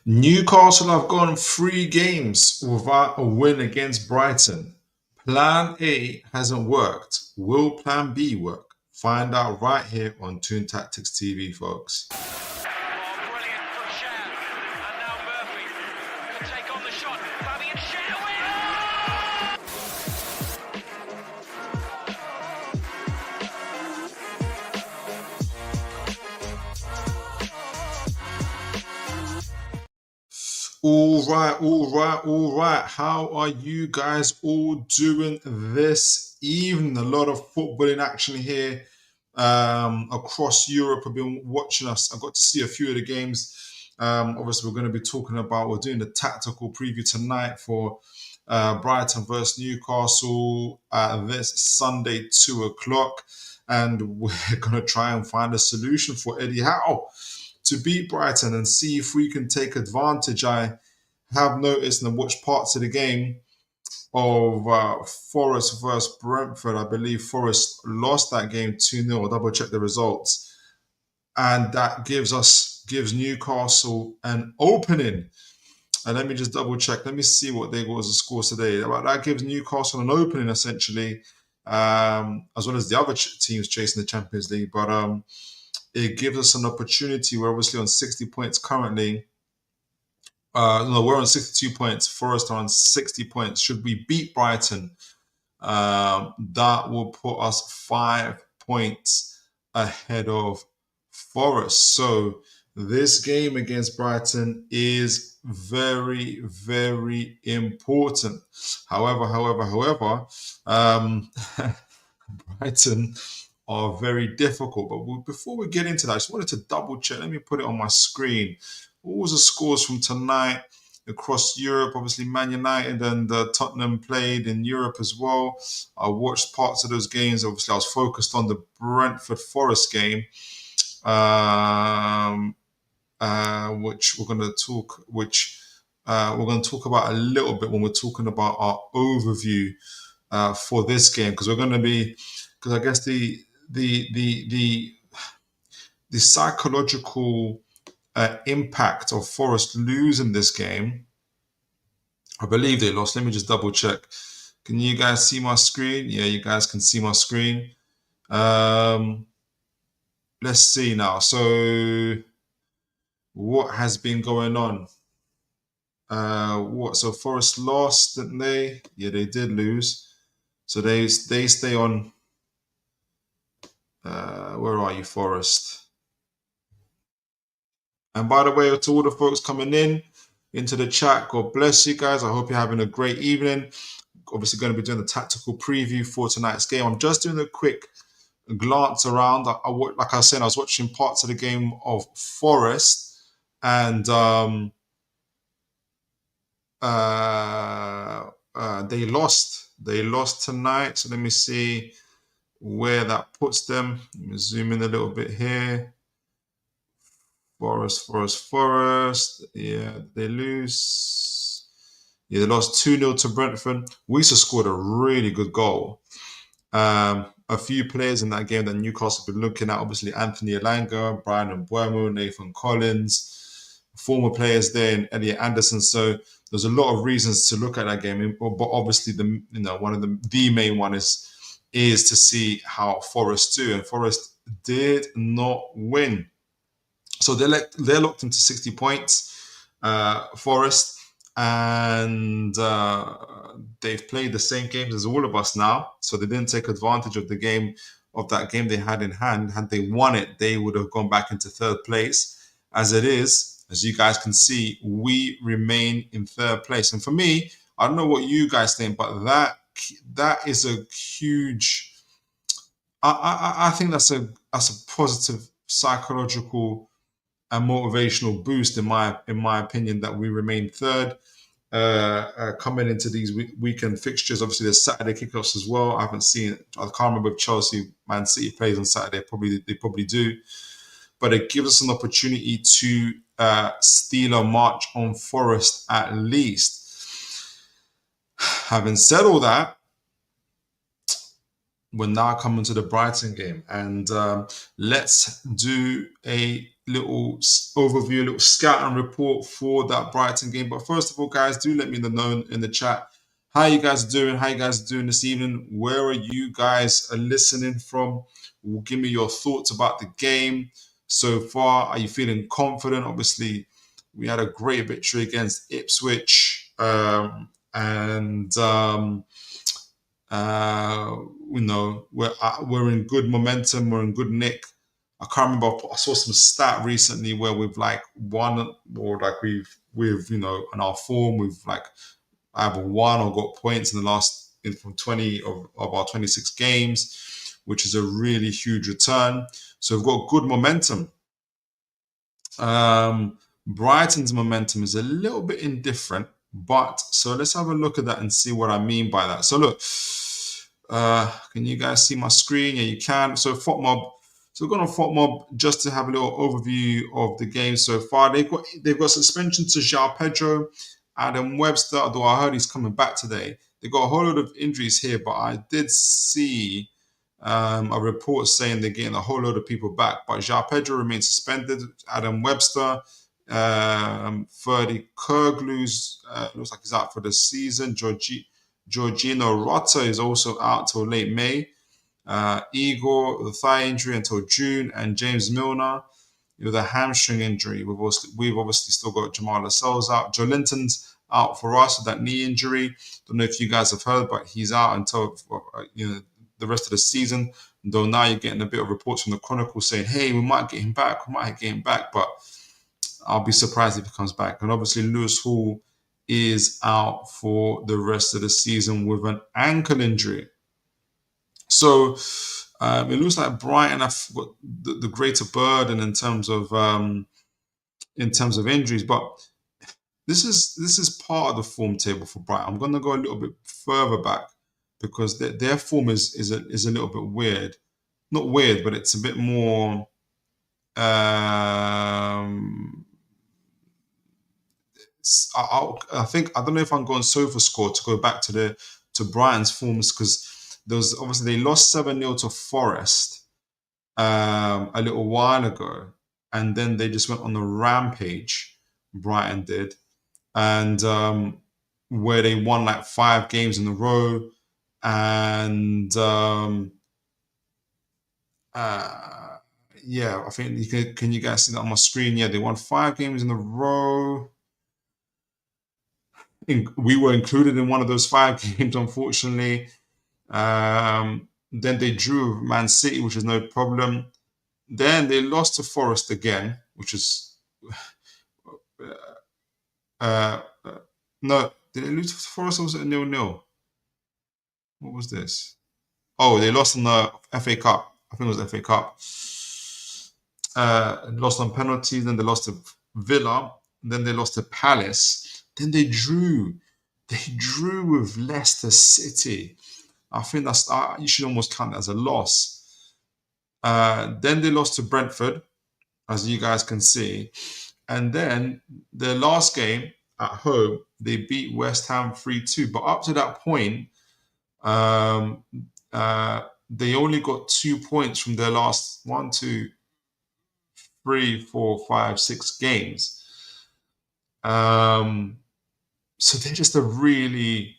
Newcastle have gone 3 games without a win against Brighton. Plan A hasn't worked. Will Plan B work? Find out right here on Toon Tactics TV, folks. Oh, brilliant from Shea. And now Murphy could take on the shot. Fabi and Shea All right. How are you guys all doing this evening? A lot of football in action here across Europe. I've been watching us. I got to see a few of the games. Obviously, we're going to be we're doing the tactical preview tonight for Brighton versus Newcastle this Sunday, 2 o'clock. And we're going to try and find a solution for Eddie Howe to beat Brighton and see if we can take advantage. I have noticed and watched parts of the game of Forest versus Brentford. I believe Forest lost that game 2-0. I'll double check the results. And that gives Newcastle an opening. And let me just double check. Let me see what they got as a score today. That gives Newcastle an opening, essentially, as well as the other teams chasing the Champions League. But it gives us an opportunity. We're obviously on 60 points currently. No, we're on 62 points. Forest are on 60 points. Should we beat Brighton, that will put us 5 points ahead of Forest. So this game against Brighton is very, very important. However, Brighton are very difficult. But before we get into that, I just wanted to double check. Let me put it on my screen. What was the scores from tonight across Europe? Obviously, Man United and Tottenham played in Europe as well. I watched parts of those games. Obviously, I was focused on the Brentford Forest game, which we're going to talk about a little bit when we're talking about our overview for this game, because I guess the psychological impact of Forest losing this game. I believe they lost. Let me just double check. Can you guys see my screen? Yeah, you guys can see my screen. Let's see now. So what has been going on? So Forest lost, didn't they? Yeah, they did lose. So they stay on. Where are you, Forest? And by the way, to all the folks coming into the chat, God bless you guys. I hope you're having a great evening. Obviously going to be doing the tactical preview for tonight's game. I'm just doing a quick glance around. Like I said, I was watching parts of the game of Forest, and they lost. They lost tonight. So let me see where that puts them. Let me zoom in a little bit here. Forest. Yeah, they lose. Yeah, they lost 2-0 to Brentford. Weiser scored a really good goal. A few players in that game that Newcastle have been looking at, obviously Anthony Elanga, Brian Mbeumo, Nathan Collins, former players there, and Elliot Anderson. So there's a lot of reasons to look at that game. But obviously, one of the main one is to see how Forest do. And Forest did not win. So they're locked into 60 points, Forest, and they've played the same games as all of us now. So they didn't take advantage of that game they had in hand. Had they won it, they would have gone back into third place. As it is, as you guys can see, we remain in third place. And for me, I don't know what you guys think, but that is a huge. I think that's a positive psychological and motivational boost in my opinion, that we remain third coming into these weekend fixtures. Obviously there's Saturday kickoffs as well. I haven't seen it. I can't remember if Chelsea Man City plays on Saturday. They probably do, but it gives us an opportunity to steal a march on Forest at least. Having said all that, we're now coming to the Brighton game, and let's do a little overview, a little scout and report for that Brighton game. But first of all, guys, do let me know in the chat how you guys doing. How you guys doing this evening? Where are you guys listening from? Give me your thoughts about the game so far. Are you feeling confident? Obviously, we had a great victory against Ipswich, we're in good momentum. We're in good nick. I can't remember. I saw some stat recently where we've like won, or like we've in our form we've like either won or got points in the last from 20 of our 26 games, which is a really huge return. So we've got good momentum. Brighton's momentum is a little bit indifferent, but so let's have a look at that and see what I mean by that. So look, can you guys see my screen? Yeah, you can. So FOTMob. So we're going to FOTMob just to have a little overview of the game so far. They've got suspension to João Pedro, Adam Webster, although I heard he's coming back today. They've got a whole lot of injuries here, but I did see a report saying they're getting a whole load of people back. But João Pedro remains suspended. Adam Webster, Ferdy Kurglu's looks like he's out for the season. Georgino Rota is also out till late May. Igor, the thigh injury until June, and James Milner with a hamstring injury. We've obviously still got Jamal Lascelles out. Joe Linton's out for us with that knee injury. Don't know if you guys have heard, but he's out until the rest of the season. Though now you're getting a bit of reports from the Chronicle saying, "Hey, we might get him back. But I'll be surprised if he comes back." And obviously, Lewis Hall is out for the rest of the season with an ankle injury. So it looks like Brighton have got the greater burden in terms of injuries, but this is part of the form table for Brighton. I'm going to go a little bit further back because their form is a little bit weird. Not weird, but it's a bit more. I don't know if I'm going SofaScore to go back to Brighton's forms, because they lost 7-0 to Forest a little while ago, and then they just went on a rampage. Brighton did, and where they won like 5 games in a row, and I think can you guys see that on my screen? Yeah, they won 5 games in a row. We were included in one of those 5 games, unfortunately. Then they drew with Man City, which is no problem. Then they lost to Forest again, which is no. Did they lose to Forest, or was it a 0-0? What was this? Oh, they lost in the FA Cup. I think it was the FA Cup. Lost on penalties. Then they lost to Villa. Then they lost to Palace. Then they drew. They drew with Leicester City. I think you should almost count that as a loss. Then they lost to Brentford, as you guys can see. And then their last game at home, they beat West Ham 3-2. But up to that point, they only got 2 points from their last 1, 2, 3, 4, 5, 6 games. So they're just a really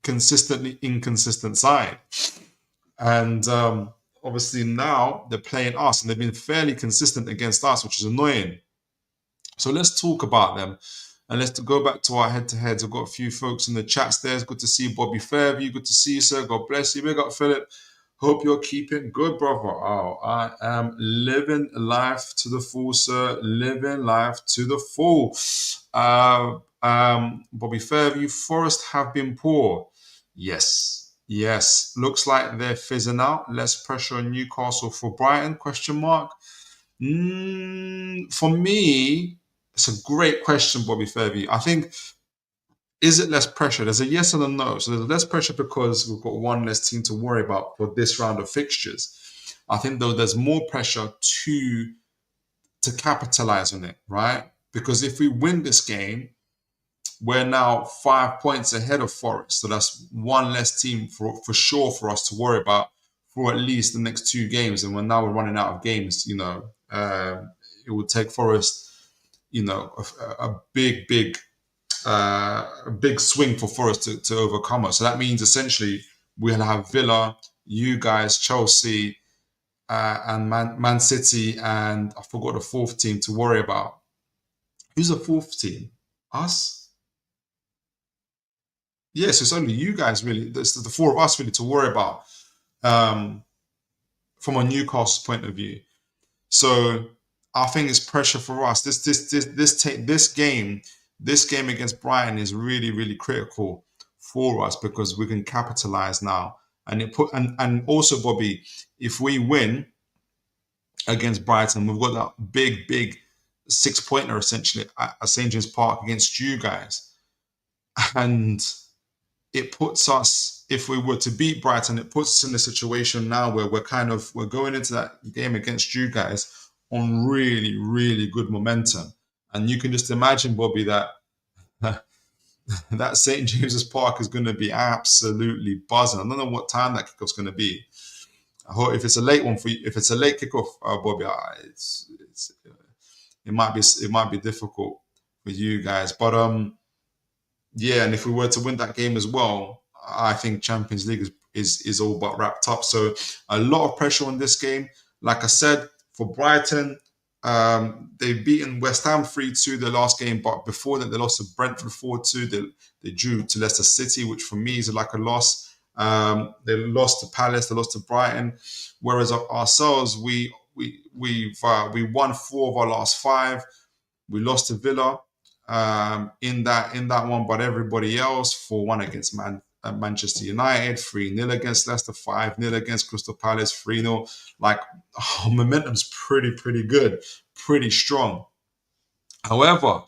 consistently inconsistent side. And obviously now they're playing us, and they've been fairly consistent against us, which is annoying. So let's talk about them. And let's go back to our head-to-heads. I've got a few folks in the chats there. It's good to see Bobby Fairview. Good to see you, sir. God bless you. Big up, Philip. Hope you're keeping good, brother. Oh, I am living life to the full, sir. Living life to the full. Bobby Fairview, Forest have been poor. Yes. Looks like they're fizzing out. Less pressure on Newcastle for Brighton? ? For me, it's a great question, Bobby Fairview. I think, is it less pressure? There's a yes and a no. So there's less pressure because we've got one less team to worry about for this round of fixtures. I think, though, there's more pressure to capitalize on it, right? Because if we win this game, we're now 5 points ahead of Forest. So that's one less team for sure for us to worry about for at least the next 2 games. And when now we're running out of games, it will take Forest, a big swing for Forest to overcome us. So that means essentially we'll have Villa, you guys, Chelsea, and Man City, and I forgot the fourth team to worry about. Who's the fourth team? Us? Yes, it's only you guys really. It's the four of us really to worry about um, from a Newcastle point of view. So I think it's pressure for us. This game against Brighton is really really critical for us because we can capitalize now. And also Bobby, if we win against Brighton, we've got that big 6-pointer essentially at St James Park against you guys, and it puts us, if we were to beat Brighton, it puts us in a situation now where we're going into that game against you guys on really, really good momentum. And you can just imagine, Bobby, that that St. James's Park is going to be absolutely buzzing. I don't know what time that kickoff's going to be. I hope if it's a late one for you, if it's a late kickoff, Bobby, it might be difficult for you guys. But yeah, and if we were to win that game as well, I think Champions League is all but wrapped up. So a lot of pressure on this game. Like I said, for Brighton, they've beaten West Ham 3-2 the last game, but before that they lost to Brentford 4-2. They drew to Leicester City, which for me is like a loss. They lost to Palace, they lost to Brighton. Whereas ourselves, we won 4 of our last 5. We lost to Villa in that one, but everybody else 4-1 against Manchester United, 3-0 against Leicester, 5-0 against Crystal Palace, 3-0. Like, our momentum's pretty good, pretty strong. However,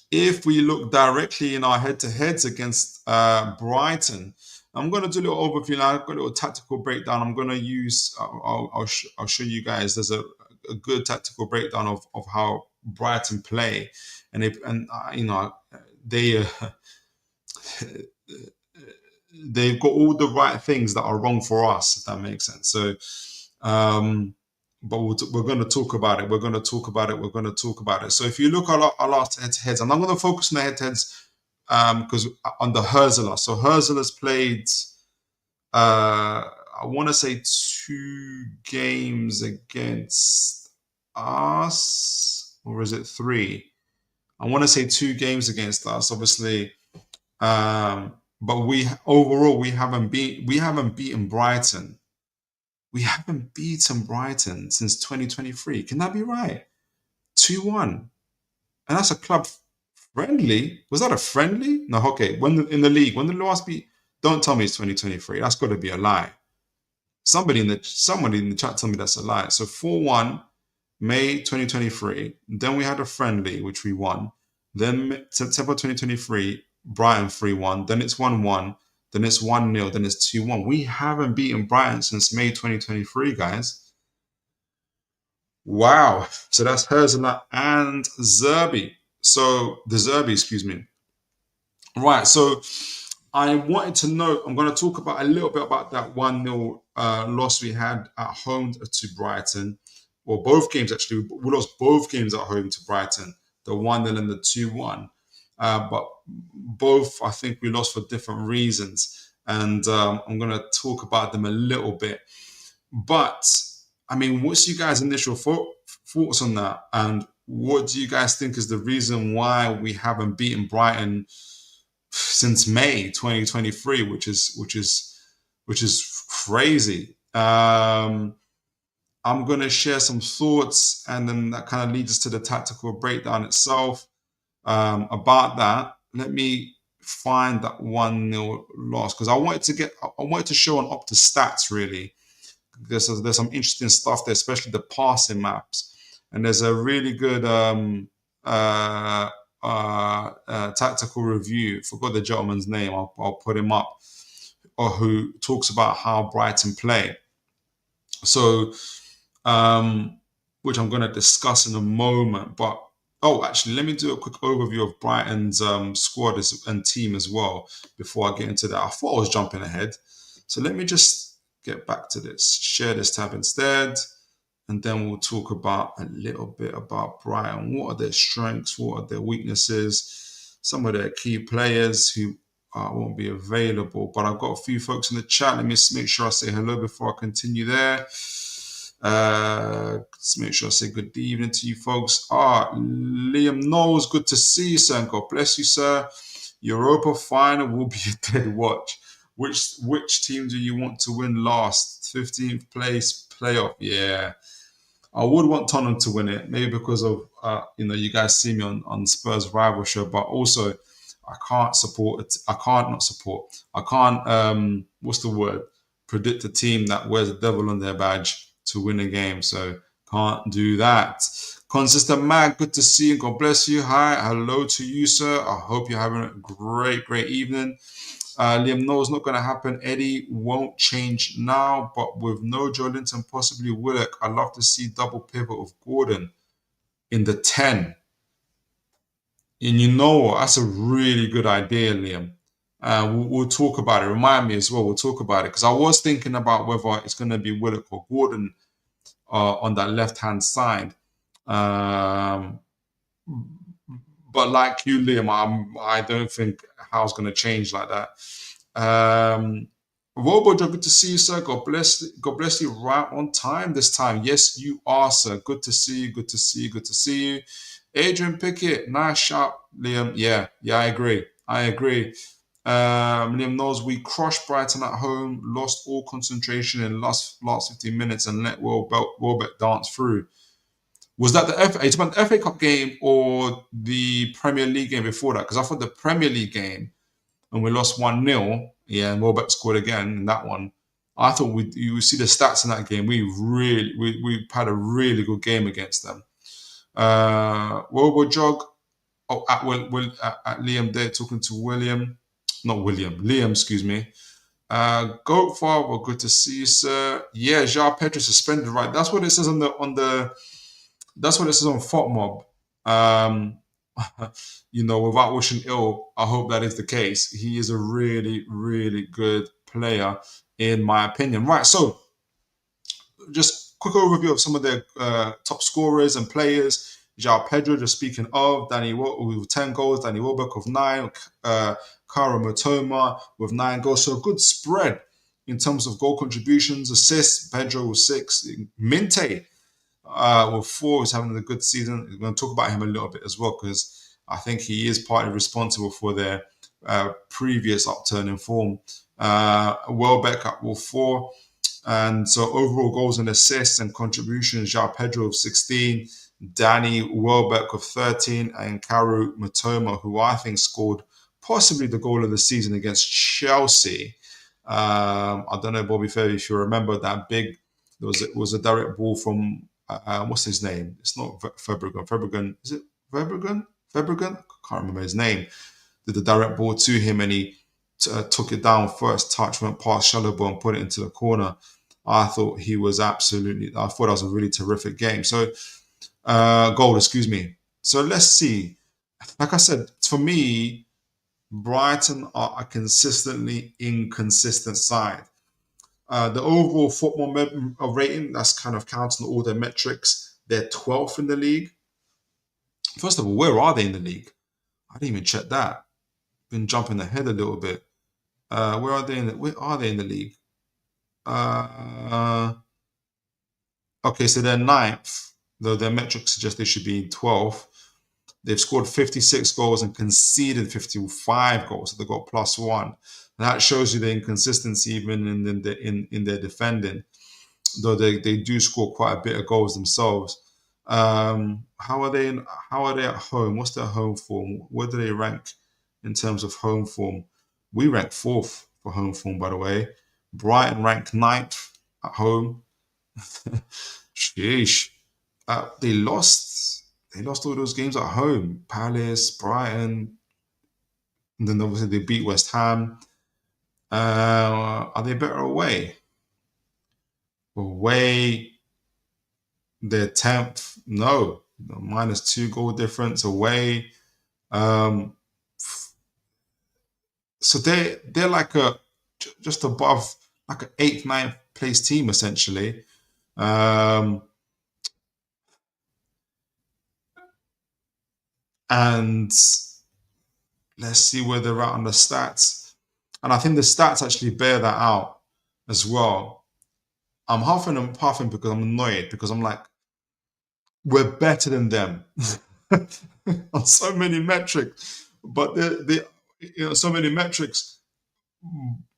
if we look directly in our head-to-heads against Brighton, I'm going to do a little overview now. I've got a little tactical breakdown. I'm going to use, I'll show you guys. There's a good tactical breakdown of how Brighton play, and they've got all the right things that are wrong for us, if that makes sense. So, but we're going to talk about it. We're going to talk about it. So if you look at our last head-to-heads, and I'm going to focus on the head-to-heads because on the Hurst. So Hurst has played, I want to say 2 games against us, or is it 3? I want to say 2 games against us, obviously. But we haven't beaten Brighton. We haven't beaten Brighton since 2023. Can that be right? 2-1, and that's a club friendly. Was that a friendly? No, okay. In the league, when the last beat? Don't tell me it's 2023. That's got to be a lie. Somebody in the chat tell me that's a lie. So 4-1, May 2023. Then we had a friendly which we won. Then September 2023, Brighton 3-1. Then it's 1-1. Then it's 1-0. Then it's 2-1. We haven't beaten Brighton since May 2023, guys. Wow. So that's Herzog and Zerbi. So the Zerbi, excuse me. Right. So I wanted to know, I'm going to talk about a little bit about that 1-0 loss we had at home to Brighton. Well, both games actually. We lost both games at home to Brighton, the 1-0 and the 2-1. But both, I think we lost for different reasons. And I'm going to talk about them a little bit. But, I mean, what's you guys' initial thoughts on that? And what do you guys think is the reason why we haven't beaten Brighton since May 2023, which is crazy? I'm going to share some thoughts, and then that kind of leads us to the tactical breakdown itself about that. Let me find that 1-0 loss because I wanted to show on Opta stats really. There's some interesting stuff there, especially the passing maps, and there's a really good tactical review. Forgot the gentleman's name. I'll put him up, or who talks about how Brighton play. So, which I'm going to discuss in a moment. But actually, let me do a quick overview of Brighton's squad and team as well before I get into that. I thought I was jumping ahead, so let me just get back to this. Share this tab instead. And then we'll talk about a little bit about Brighton. What are their strengths? What are their weaknesses? Some of their key players who won't be available. But I've got a few folks in the chat. Let me make sure I say hello before I continue there. Let's make sure I say good evening to you folks. Liam Knowles, good to see you, sir. God bless you, sir. Europa final will be a dead watch. Which team do you want to win last? 15th place playoff. Yeah. I would want Tottenham to win it, maybe because of you guys see me on Spurs rival show, but also I can't support it. I can't not support. I can't what's the word? Predict a team that wears the devil on their badge to win a game. So can't do that. Consistent Mag, good to see you. God bless you. Hi, hello to you, sir. I hope you're having a great evening. Liam, no, it's not going to happen. Eddie won't change now, but with no Joe Linton, possibly Willock, I'd love to see double pivot of Gordon in the 10. And you know what? That's a really good idea, Liam. We'll talk about it. Remind me as well. We'll talk about it because I was thinking about whether it's going to be Willock or Gordon on that left-hand side. But like you, Liam, I don't think Hal's going to change like that. Robo, good to see you, sir. God bless you. Right on time this time. Yes, you are, sir. Good to see you. Good to see you. Adrian Pickett, nice shot, Liam. Yeah, I agree. Liam knows we crushed Brighton at home, lost all concentration in last 15 minutes, and let Welbeck dance through. Was that the FA Cup game or the Premier League game before that? Because I thought the Premier League game, and we lost 1-0. Yeah, and Welbeck scored again in that one. I thought you would see the stats in that game. We had a really good game against them. Jog. At Liam there talking to Liam, excuse me. Goat Father, good to see you, sir. Yeah, João Pedro suspended, right? That's what it says that's what it says on FOTMob. Without wishing ill, I hope that is the case. He is a really good player, in my opinion. Right, so just quick overview of some of their top scorers and players. João Pedro, just speaking of, with 10 goals, Danny Welbeck with 9, Kara Matoma with 9 goals. So a good spread in terms of goal contributions, assists. Pedro with 6. Minteh with 4 is having a good season. We're going to talk about him a little bit as well because I think he is partly responsible for their previous upturn in form. Welbeck with 4. And so overall goals and assists and contributions, João Pedro with 16, Danny Welbeck with 13, and Karu Matoma, who I think scored possibly the goal of the season against Chelsea. I don't know, Bobby Fair, if you remember that big, it was a direct ball from, what's his name? It's not Fabregas. Is it Fabregas? I can't remember his name. Did the direct ball to him and he took it down first touch, went past Chalobah and put it into the corner. I thought that was a really terrific game. So, goal, excuse me. So let's see. Like I said, for me, Brighton are a consistently inconsistent side. The overall football rating, that's kind of counting all their metrics. They're 12th in the league. First of all, where are they in the league? I didn't even check that. Been jumping ahead a little bit. Where are they in the league? Okay, so they're 9th, though their metrics suggest they should be 12th. They've scored 56 goals and conceded 55 goals, so they've got +1. And that shows you the inconsistency even in their defending, though they do score quite a bit of goals themselves. How are they at home? What's their home form? Where do they rank in terms of home form? We rank 4th for home form, by the way. Brighton ranked 9th at home. Sheesh. They lost all those games at home. Palace, Brighton, and then obviously they beat West Ham. Are they better away? Away, they're 10th. No, -2 goal difference away. So they're like just above, like an 8th, 9th place team essentially. Um, and let's see where they're at on the stats. And I think the stats actually bear that out as well. I'm huffing and puffing because I'm annoyed, because I'm like, we're better than them on so many metrics. But so many metrics.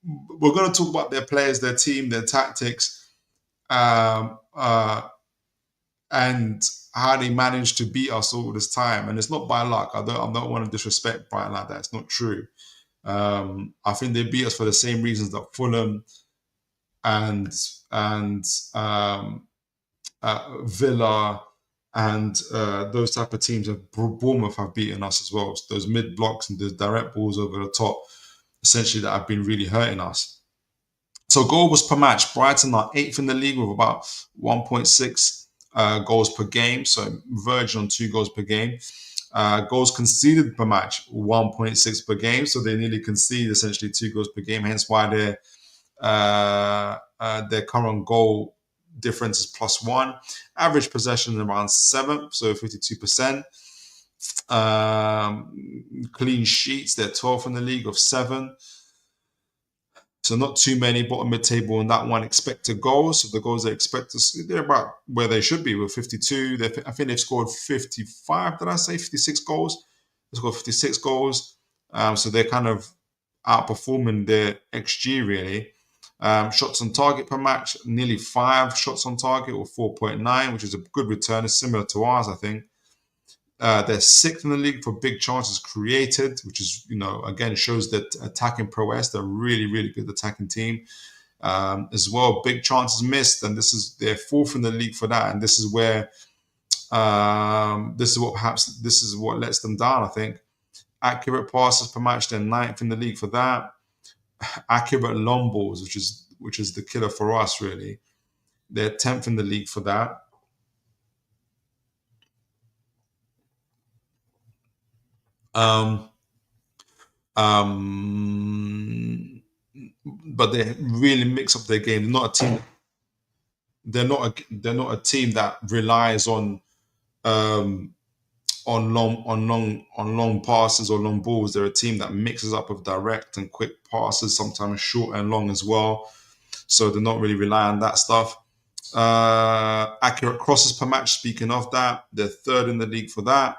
We're going to talk about their players, their team, their tactics, um, uh, and how they managed to beat us all this time. And it's not by luck. I don't want to disrespect Brighton like that. It's not true. I think they beat us for the same reasons that Fulham and and um, Villa and those type of teams of Bournemouth have beaten us as well. So those mid blocks and those direct balls over the top, essentially, that have been really hurting us. So goals per match, Brighton are 8th in the league with about 1.6 goals per game. So verging on 2 goals per game. Goals conceded per match, 1.6 per game. So they nearly concede essentially 2 goals per game. Hence why their current goal difference is +1. Average possession around 7, so 52%. Clean sheets, they're 12th in the league of 7. So not too many bottom mid-table in that one. Expected goals, so the goals they expect to see, they're about where they should be with 52. I think they've scored 55, did I say 56 goals? They scored 56 goals. So they're kind of outperforming their XG really. Shots on target per match, nearly 5 shots on target, or 4.9, which is a good return. It's similar to ours, I think. They're 6th in the league for big chances created, which is, again, shows that attacking prowess. They're really, really good attacking team. As well, big chances missed, and they're 4th in the league for that. And this is where this is what lets them down, I think. Accurate passes per match, they're 9th in the league for that. Accurate long balls, which is the killer for us, really. They're 10th in the league for that. But they really mix up their game. They're not a team. They're not a team that relies on long passes or long balls. They're a team that mixes up with direct and quick passes, sometimes short and long as well. So they're not really relying on that stuff. Accurate crosses per match. Speaking of that, they're 3rd in the league for that.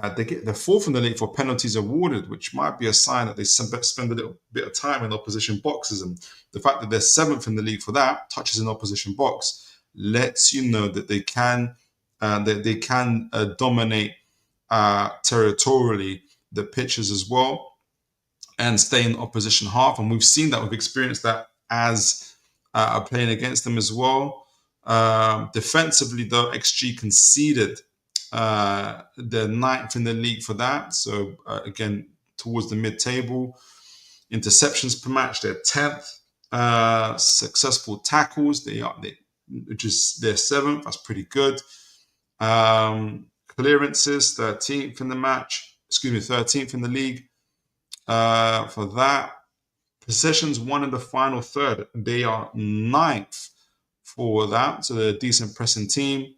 They're 4th in the league for penalties awarded, which might be a sign that they spend a little bit of time in opposition boxes. And the fact that they're 7th in the league for that, touches in opposition box, lets you know that they can dominate territorially the pitches as well, and stay in opposition half. And we've seen that, we've experienced that as playing against them as well. Defensively, though, XG conceded, they're 9th in the league for that. So again, towards the mid-table. Interceptions per match, they're 10th. Successful tackles, they're 7th. That's pretty good. Clearances, 13th in the match. 13th in the league for that. Possessions won in the final third, they are 9th for that. So they're a decent pressing team.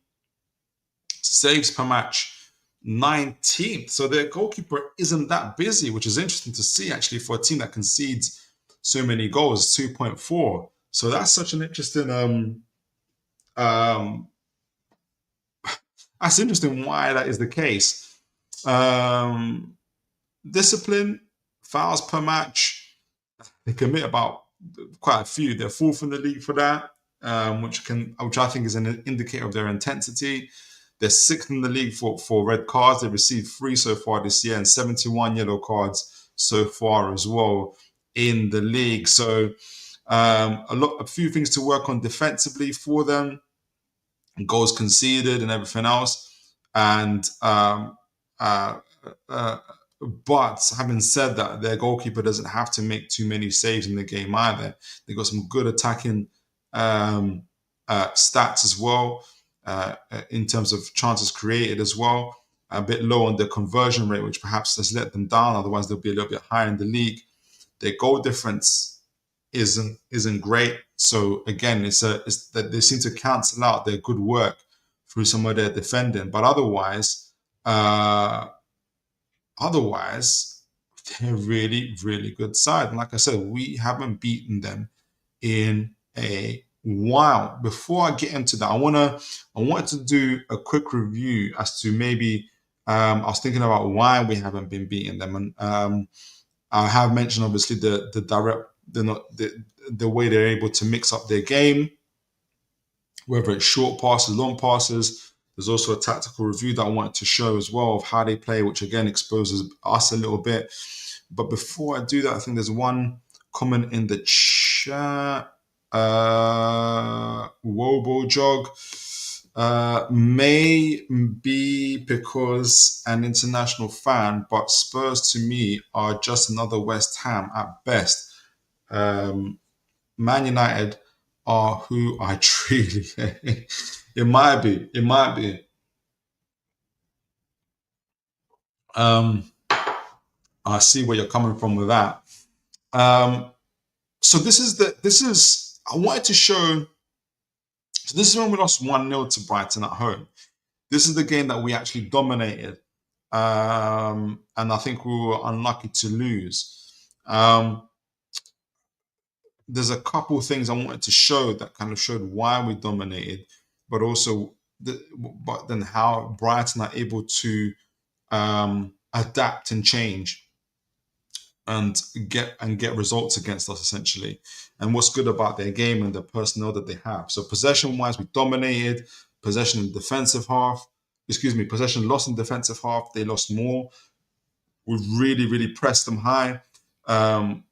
Saves per match, 19th. So their goalkeeper isn't that busy, which is interesting to see actually for a team that concedes so many goals, 2.4. So that's such an interesting that's interesting why that is the case. Discipline, fouls per match, they commit about quite a few. They're 4th in the league for that, which I think is an indicator of their intensity. They're 6th in the league for red cards. They've received 3 so far this year, and 71 yellow cards so far as well in the league. So a few things to work on defensively for them, goals conceded and everything else. And but having said that, their goalkeeper doesn't have to make too many saves in the game either. They've got some good attacking stats as well. In terms of chances created as well, a bit low on their conversion rate, which perhaps has let them down. Otherwise, they'll be a little bit higher in the league. Their goal difference isn't great. So again, it's that they seem to cancel out their good work through some of their defending, but uh, otherwise, they're really, really good side. And like I said, we haven't beaten them in a while. Before I get into that, I wanted to do a quick review as to maybe I was thinking about why we haven't been beating them, and I have mentioned obviously the direct the way they're able to mix up their game, whether it's short passes, long passes. There's also a tactical review that I wanted to show as well of how they play, which again exposes us a little bit. But before I do that, I think there's one comment in the chat. Wobo Jog. May be because an international fan, but Spurs to me are just another West Ham at best. Man United are who I truly. It might be. It might be. Um, I see where you're coming from with that. Um, so this is I wanted to show. So this is when we lost 1-0 to Brighton at home. This is the game that we actually dominated, and I think we were unlucky to lose. There's a couple things I wanted to show that kind of showed why we dominated, but also but then how Brighton are able to adapt and change and get results against us essentially. And what's good about their game and the personnel that they have. So possession wise, we dominated. Possession in defensive half, excuse me, possession lost in defensive half. They lost more. We really, really pressed them high. Um,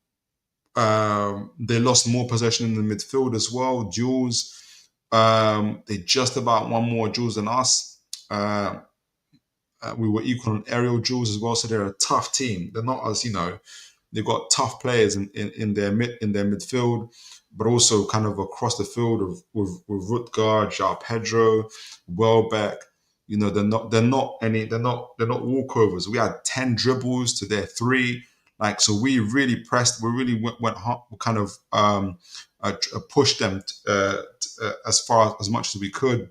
they lost more possession in the midfield as well. Duels. They just about won more duels than us. We were equal on aerial duels as well, so they're a tough team. They're not as they've got tough players in their midfield, but also kind of across the field with Rutger, João Pedro, Welbeck. They're not walkovers. We had 10 dribbles to their 3. Like, so we really pressed. We really went hard, kind of pushed them as much as we could.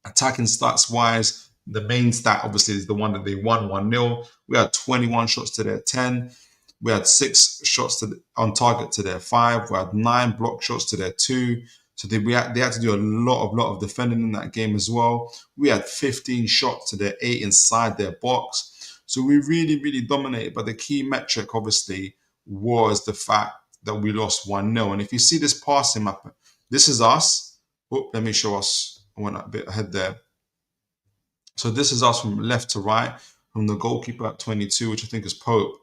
Attacking stats wise, the main stat obviously is the one that they won 1-0. We had 21 shots to their 10. We had 6 shots on target to their 5. We had 9 block shots to their 2. So they had to do a lot of defending in that game as well. We had 15 shots to their 8 inside their box. So we really, really dominated. But the key metric obviously was the fact that we lost 1-0. And if you see this passing map, this is us. Oh, let me show us. I went a bit ahead there. So this is us from left to right, from the goalkeeper at 22, which I think is Pope,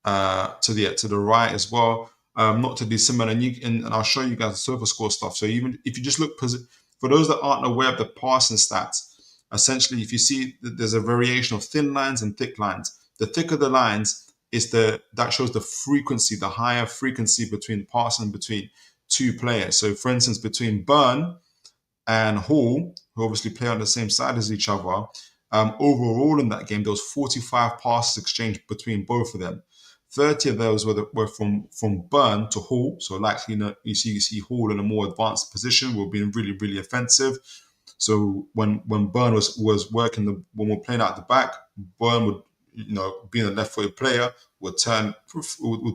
to the right as well. Not to be similar, and I'll show you guys the Sofa Score stuff. So even if you just look, for those that aren't aware of the passing stats, essentially, if you see that there's a variation of thin lines and thick lines. The thicker the lines is that shows the frequency, the higher frequency between passing between 2 players. So for instance, between Burn and Hall, who obviously play on the same side as each other, overall in that game, there was 45 passes exchanged between both of them. 30 of those were from Burn to Hall. So likely, you see Hall in a more advanced position. We're being really, really offensive. So when Burn was working, when we're playing out the back, Burn would, being a left-footed player, would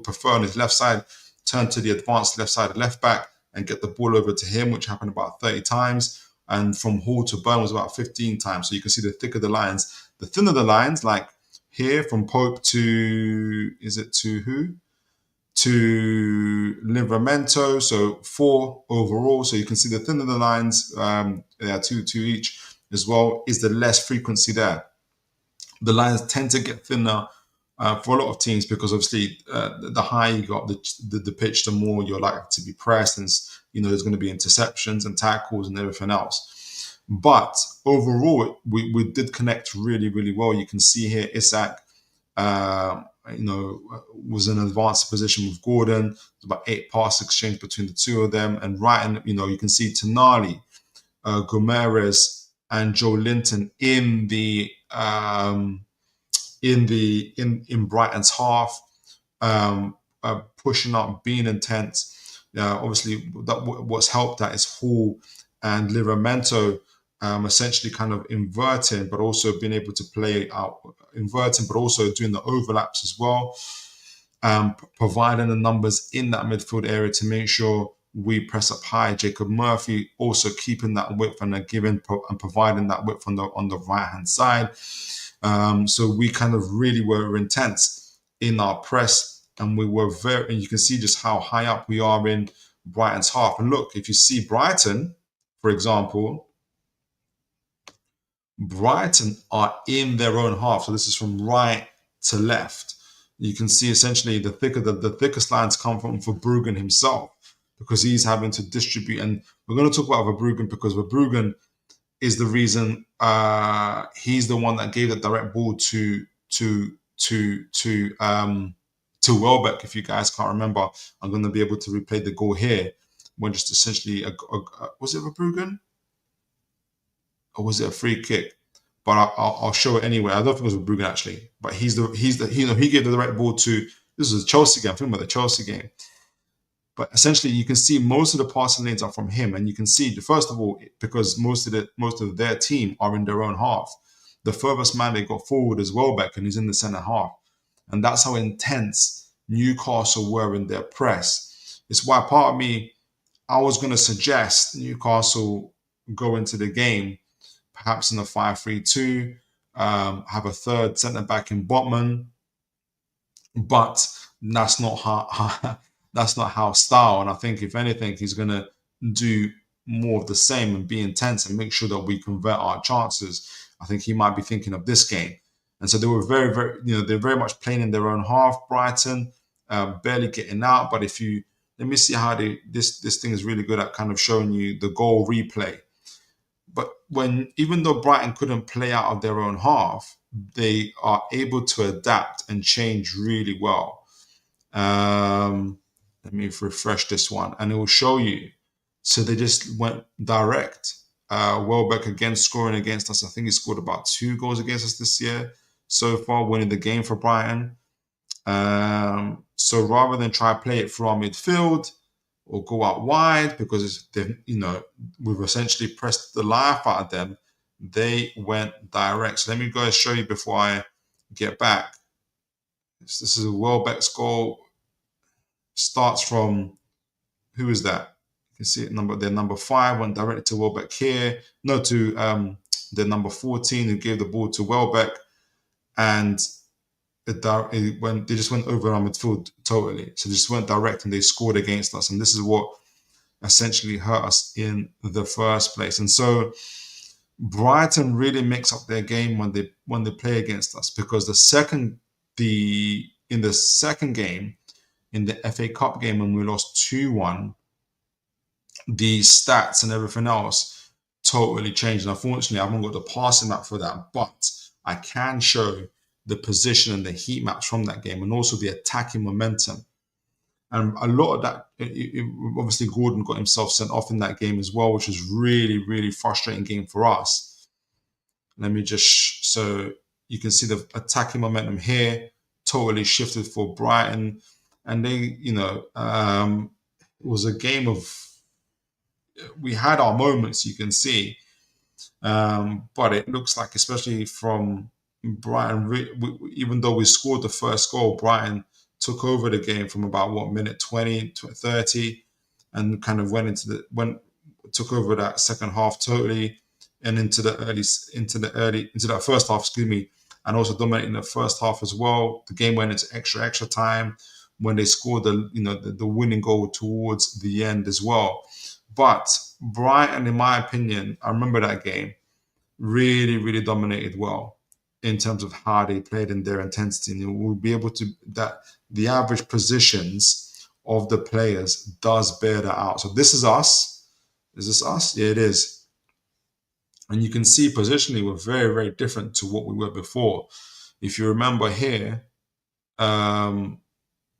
prefer on his left side, turn to the advanced left side left back, and get the ball over to him, which happened about 30 times. And from Hall to Burn was about 15 times. So you can see the thicker the lines. The thinner the lines, like here from Pope to, is it to who? To Livramento, so 4 overall. So you can see the thinner the lines, two each as well, is the less frequency there. The lines tend to get thinner for a lot of teams because obviously the higher you got the pitch, the more you're likely to be pressed, and there's going to be interceptions and tackles and everything else. But overall, we did connect really, really well. You can see here Isak, was in an advanced position with Gordon. There's about 8 pass exchange between the 2 of them, and right, and you can see Tonali, Gomeres, and Joe Linton in Brighton's half. pushing up, being intense. Obviously, what's helped that is Hall and Livramento essentially kind of inverting, but also being able to play out inverting, but also doing the overlaps as well, providing the numbers in that midfield area to make sure we press up high. Jacob Murphy also keeping that width and giving and providing that width on the right hand side. So we kind of really were intense in our press, and we were and you can see just how high up we are in Brighton's half. And look, if you see Brighton, for example, Brighton are in their own half. So this is from right to left. You can see essentially the thickest lines come from Verbruggen himself, because he's having to distribute. And we're going to talk about Verbruggen because Verbruggen is the reason he's the one that gave the direct ball to Welbeck. If you guys can't remember, I'm going to be able to replay the goal here when just essentially was it Verbruggen? Or was it a free kick? But I'll show it anyway. I don't think it was Verbruggen actually, but he gave the direct ball to, this was a Chelsea game. I'm talking about the Chelsea game. But essentially, you can see most of the passing lanes are from him, and you can see, first of all, because most of their team are in their own half. The furthest man they got forward is Welbeck, and he's in the centre half, and that's how intense Newcastle were in their press. It's why part of me, I was going to suggest Newcastle go into the game perhaps in a 5-3-2, have a third centre back in Botman, but that's not how style. And I think if anything, he's going to do more of the same and be intense and make sure that we convert our chances. I think he might be thinking of this game. And so they were very, very, they're very much playing in their own half. Brighton barely getting out. But let me see how this thing is really good at kind of showing you the goal replay. But even though Brighton couldn't play out of their own half, they are able to adapt and change really well. Let me refresh this one, and it will show you. So they just went direct. Welbeck again scoring against us. I think he scored about 2 goals against us this year so far, winning the game for Brighton. So rather than try to play it through our midfield or go out wide, because we've essentially pressed the life out of them, they went direct. So let me go and show you before I get back. This is a Welbeck's goal. Starts from, who is that? You can see it, their number 5 went directly to Welbeck here. No, to their number 14 who gave the ball to Welbeck, and they just went over our midfield totally. So they just went direct and they scored against us. And this is what essentially hurt us in the first place. And so Brighton really mix up their game when they play against us, because in the second game, in the FA Cup game when we lost 2-1, the stats and everything else totally changed. And unfortunately, I haven't got the passing map for that, but I can show the position and the heat maps from that game, and also the attacking momentum. And a lot of that, obviously Gordon got himself sent off in that game as well, which was really, really frustrating game for us. Let me just, so you can see the attacking momentum here totally shifted for Brighton. And they, it was a game of, we had our moments, you can see. But it looks like, especially from Brighton, even though we scored the first goal, Brighton took over the game from about minute 20 to 30, and kind of took over that second half totally, and into that first half, and also dominating the first half as well. The game went into extra time when they scored the winning goal towards the end as well. But Brighton, in my opinion, I remember that game, really, really dominated well in terms of how they played in their intensity. And we'll be able to, that the average positions of the players does bear that out. So this is us. Is this us? Yeah, it is. And you can see positionally we're very, very different to what we were before. If you remember here,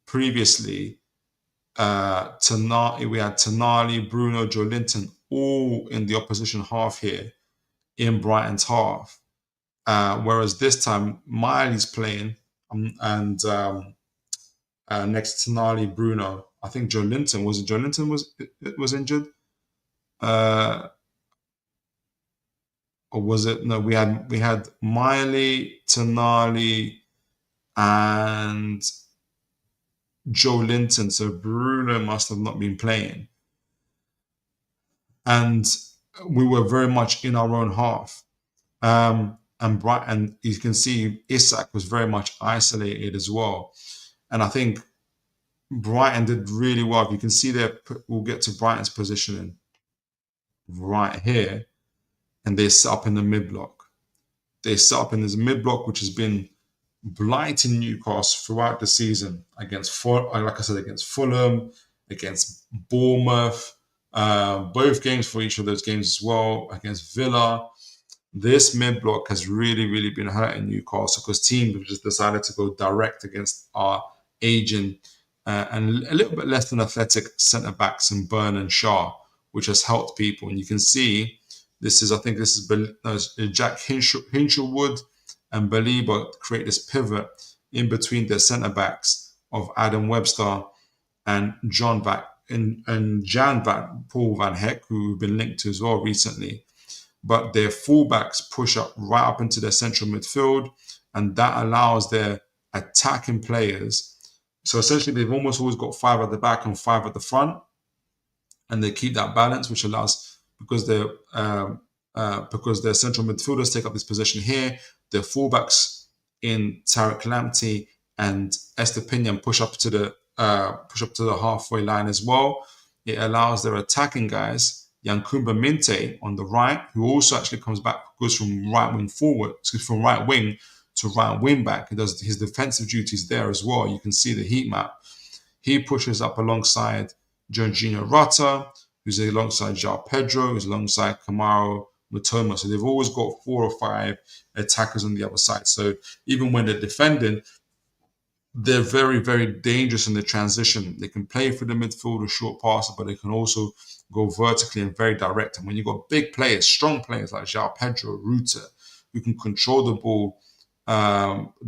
previously, we had Tonali, Bruno, Joe Linton, all in the opposition half here in Brighton's half. Whereas this time, Miley's playing, and next to Tonali, Bruno. I think Joe Linton was injured, uh, or was it? No, we had Miley, Tonali, and Joe Linton. So Bruno must have not been playing, and we were very much in our own half. And you can see Isak was very much isolated as well. And I think Brighton did really well. If you can see there, we'll get to Brighton's positioning right here, and they set up in the mid block. They set up in this mid block, which has been blighting Newcastle throughout the season like I said, against Fulham, against Bournemouth, both games for each of those games as well, against Villa. This mid block has really, really been hurting Newcastle because teams have just decided to go direct against our aging and a little bit less than athletic centre backs in Burn and Shaw, which has helped people. And you can see I think this is Jack Hinchelwood and Baliba create this pivot in between their centre backs of Adam Webster and Jan Paul Van Heck, who we've been linked to as well recently. But their fullbacks push up right up into their central midfield, and that allows their attacking players. So essentially, they've almost always got 5 at the back and 5 at the front, and they keep that balance, which allows because their central midfielders take up this position here. Their fullbacks in Tariq Lamptey and Estepinian push up to the halfway line as well. It allows their attacking guys, Yankuba Minteh on the right, who also actually goes from right wing to right wing back. He does his defensive duties there as well. You can see the heat map. He pushes up alongside Jorginho Rota, who's alongside João Pedro, who's alongside Kamaro Matoma. So they've always got 4 or 5 attackers on the other side. So even when they're defending, they're very, very dangerous in the transition. They can play for the midfield or short passes, but they can also go vertically and very direct. And when you've got big players, strong players like João Pedro, Ruta, who can control the ball,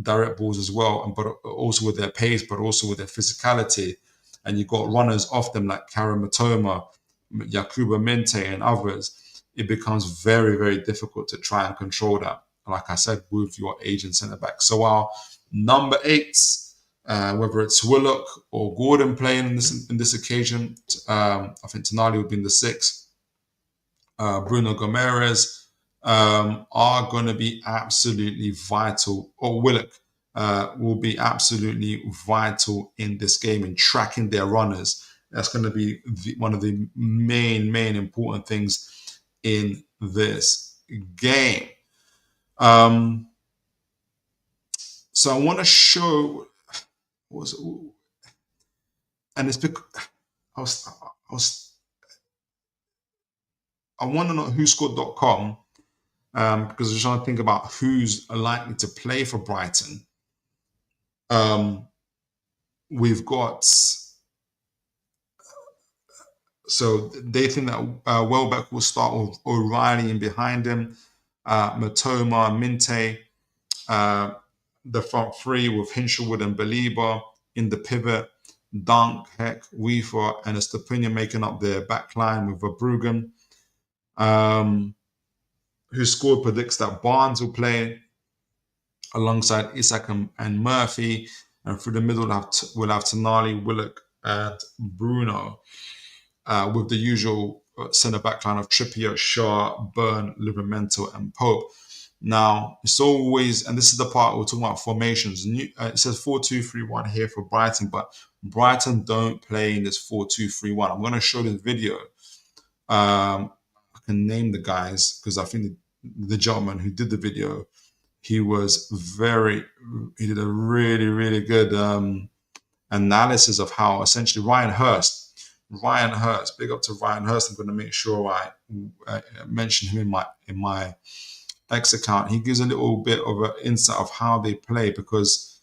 direct balls as well, but also with their pace, but also with their physicality. And you've got runners off them like Karim Matoma, Yakuba Minteh, and others. It becomes very, very difficult to try and control that, like I said, with your aging centre back. So our number 8s, whether it's Willock or Gordon playing in this occasion, I think Tonali would be in the 6. Bruno Gomes are going to be absolutely vital, or Willock will be absolutely vital in this game in tracking their runners. That's going to be one of the main important things in this game. So I want to show and it's because I want to know whoscored.com because I was trying to think about who's likely to play for Brighton. We've got, so they think that Welbeck will start with O'Reilly in behind him, Matoma, Minteh, the front 3 with Hinchelwood and Baliba in the pivot, Dunk, Heck, Weaver, and Estepinian making up their back line with Verbruggen. Who scored predicts that Barnes will play alongside Isak and Murphy, and through the middle we'll have Tonali, Willock, and Bruno, with the usual centre back line of Trippier, Shaw, Burn, Livramento, and Pope. Now, it's always, and this is the part we're talking about formations. It says 4-2-3-1 here for Brighton, but Brighton don't play in this 4-2-3-1. I'm going to show this video. I can name the guys because I think the gentleman who did the video, he did a really, really good analysis of how essentially Ryan Hurst, big up to Ryan Hurst. I'm going to make sure I mention him in my X account. He gives a little bit of an insight of how they play because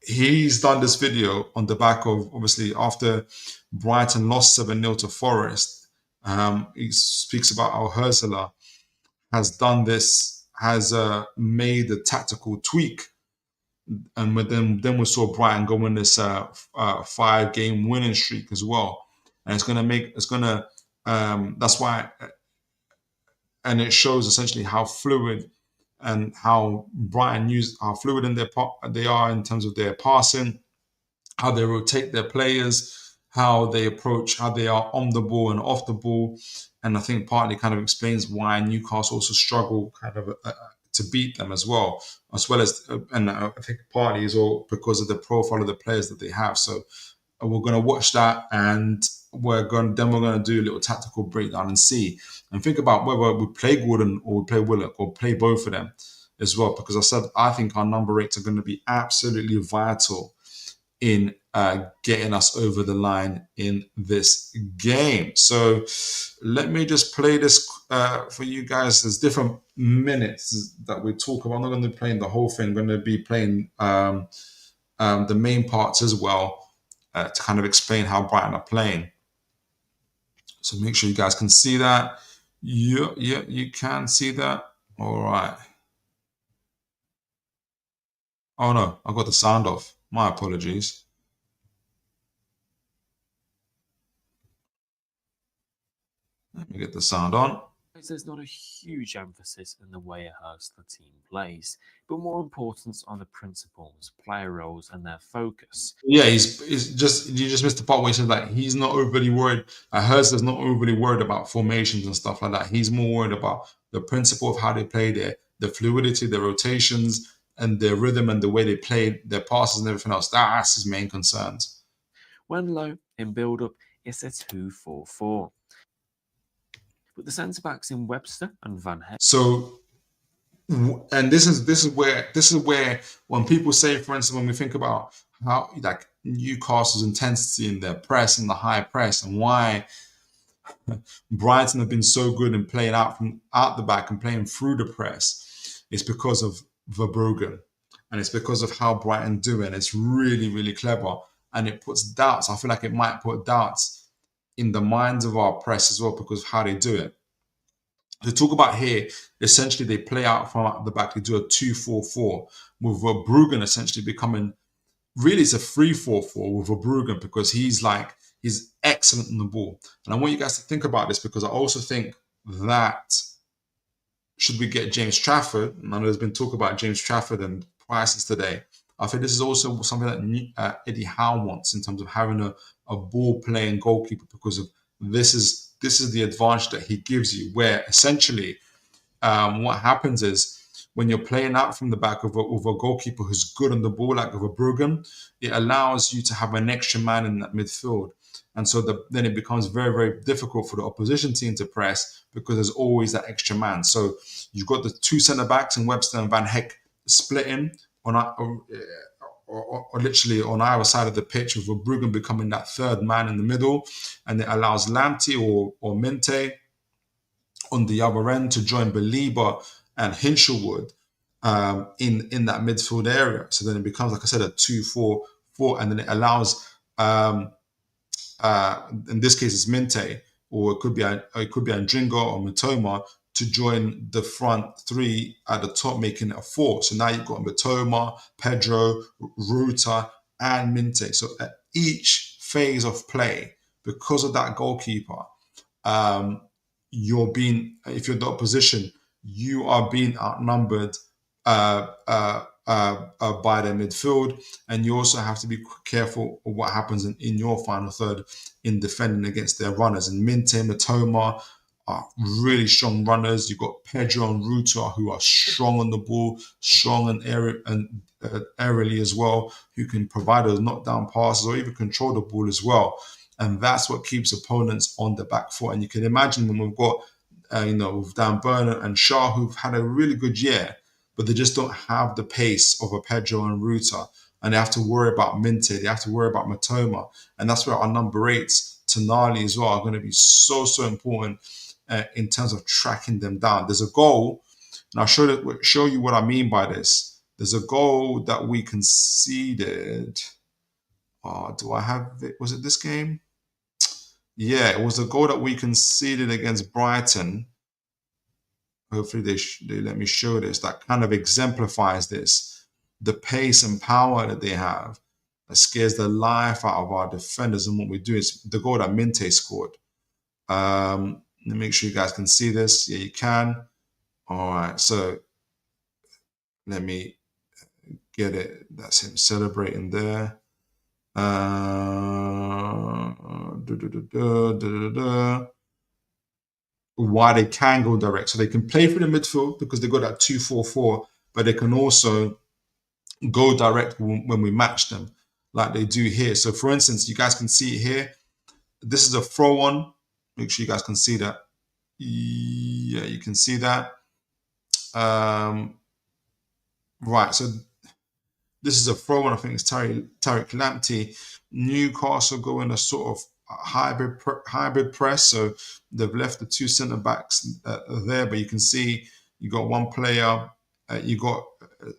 he's done this video on the back of, obviously, after Brighton lost 7-0 to Forest. He speaks about how Ursula has done this, has made a tactical tweak and then we saw Brighton go on this 5-game winning streak as well, and it's gonna that's why, and it shows essentially how fluid and how Brighton use how fluid in they are in terms of their passing, how they rotate their players, how they approach, how they are on the ball and off the ball. And I think partly kind of explains why Newcastle also struggle kind of to beat them as well as, and I think partly is all because of the profile of the players that they have. So we're going to watch that, and we're going to do a little tactical breakdown and see and think about whether we play Gordon or we play Willock or play both of them as well. Because I think our number 8s are going to be absolutely vital in getting us over the line in this game. So let me just play this for you guys. There's different minutes that we talk about. I'm not going to be playing the whole thing. I'm going to be playing the main parts as well to kind of explain how Brighton are playing. So make sure you guys can see that. Yeah, you can see that. All right. Oh no, I got the sound off. My apologies. Let me get the sound on. There's not a huge emphasis in the way Hurst the team plays, but more importance on the principles, player roles, and their focus. Yeah, he's just you just missed the part where he said that he's not overly worried. Hurst is not overly worried about formations and stuff like that. He's more worried about the principle of how they play the fluidity, the rotations, and their rhythm and the way they play their passes and everything else. That's his main concerns. When low in build-up, it's a 2-4-4. But the centre-backs in Webster and Van Heck. So, and this is where when people say, for instance, when we think about how like Newcastle's intensity in their press and the high press, and why Brighton have been so good in playing out from out the back and playing through the press, it's because of Verbruggen, and it's because of how Brighton do it. And it's really, really clever, and it puts doubts. I feel like it might put doubts in the minds of our press as well because of how they do it. To talk about here, essentially they play out from the back. They do a 2-4-4 with Verbruggen essentially becoming really it's a 3-4-4 with Verbruggen because he's excellent on the ball. And I want you guys to think about this because I also think that should we get James Trafford, and I know there's been talk about James Trafford and prices today. I think this is also something that Eddie Howe wants in terms of having a ball playing goalkeeper because of this is the advantage that he gives you, where essentially what happens is when you're playing out from the back with a goalkeeper who's good on the ball, like with a Bruggen, it allows you to have an extra man in that midfield. And so then it becomes very, very difficult for the opposition team to press because there's always that extra man. So you've got the two centre-backs in Webster and Van Heck splitting or literally on either side of the pitch, with Verbruggen becoming that third man in the middle, and it allows Lamptey or Minteh on the other end to join Belieber and Hinshelwood in that midfield area. So then it becomes, like I said, a 2-4-4, and then it allows in this case it's Minteh, or it could be Andringa or Mitoma to join the front three at the top, making it a 4. So now you've got Mitoma, Pedro, Ruta, and Minteh. So at each phase of play, because of that goalkeeper, if you're the opposition, you are being outnumbered by the midfield, and you also have to be careful of what happens in your final third in defending against their runners. And Minteh, Mitoma are really strong runners. You've got Pedro and Ruta who are strong on the ball, strong and aerially as well, who can provide those knockdown passes or even control the ball as well. And that's what keeps opponents on the back foot. And you can imagine when we've got, with Dan Burner and Shaw, who've had a really good year, but they just don't have the pace of a Pedro and Ruta. And they have to worry about Minteh. They have to worry about Mitoma. And that's where our number 8s, Tonali as well, are going to be so, so important in terms of tracking them down. There's a goal, and I'll show you what I mean by this. There's a goal that we conceded. Do I have it? Was it this game? Yeah, it was a goal that we conceded against Brighton. Hopefully they let me show this. That kind of exemplifies this. the pace and power that they have that scares the life out of our defenders. And what we do is the goal that Minteh scored. Let me make sure you guys can see this. Yeah, you can. All right, so let me get it. That's him celebrating there. Why they can go direct. So they can play through the midfield because they got that 2-4-4, but they can also go direct when we match them like they do here. So for instance, you guys can see here, this is a throw on. Make sure you guys can see that. Yeah, you can see that. Right, so this is a throw on. I think it's Tariq Lamptey. Newcastle go in a sort of hybrid press. So they've left the two centre backs there, but you can see you got one player. You got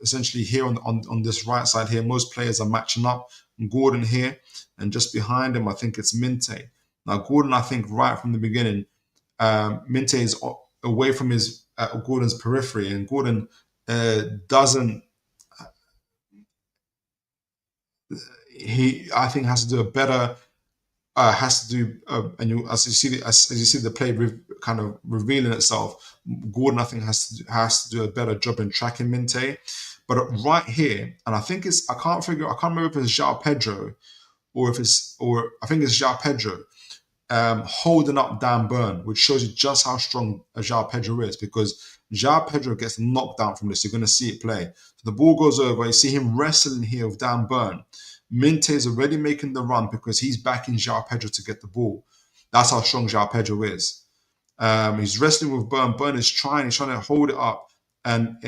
essentially here on this right side here. Most players are matching up. Gordon here, and just behind him, I think it's Minteh. Now Gordon, I think right from the beginning, Minteh is away from his Gordon's periphery, and Gordon doesn't. I think has to do a better. Has to do, and as you see the play kind of revealing itself. Gordon, I think, has to do a better job in tracking Minteh. But right here, and I think I can't remember if it's João Pedro or I think it's João Pedro holding up Dan Burn, which shows you just how strong João Pedro is, because João Pedro gets knocked down from this. You're going to see it play. So the ball goes over. You see him wrestling here with Dan Burn. Minteh is already making the run because he's backing João Pedro to get the ball. That's how strong João Pedro is. He's wrestling with Burn. Burn is trying to hold it up. And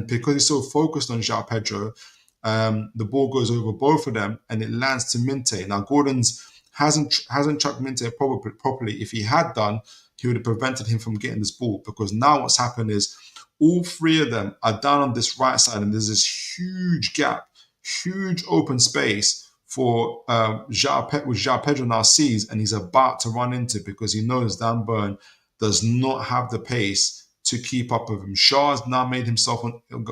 because he's so focused on João Pedro, the ball goes over both of them and it lands to Minteh. Now, Gordon's hasn't chucked Minteh properly. If he had done, he would have prevented him from getting this ball, because now what's happened is all three of them are down on this right side and there's this huge gap, huge open space for João Pedro now sees, and he's about to run into, because he knows Dan Burn does not have the pace to keep up with him. Shaw's now made himself,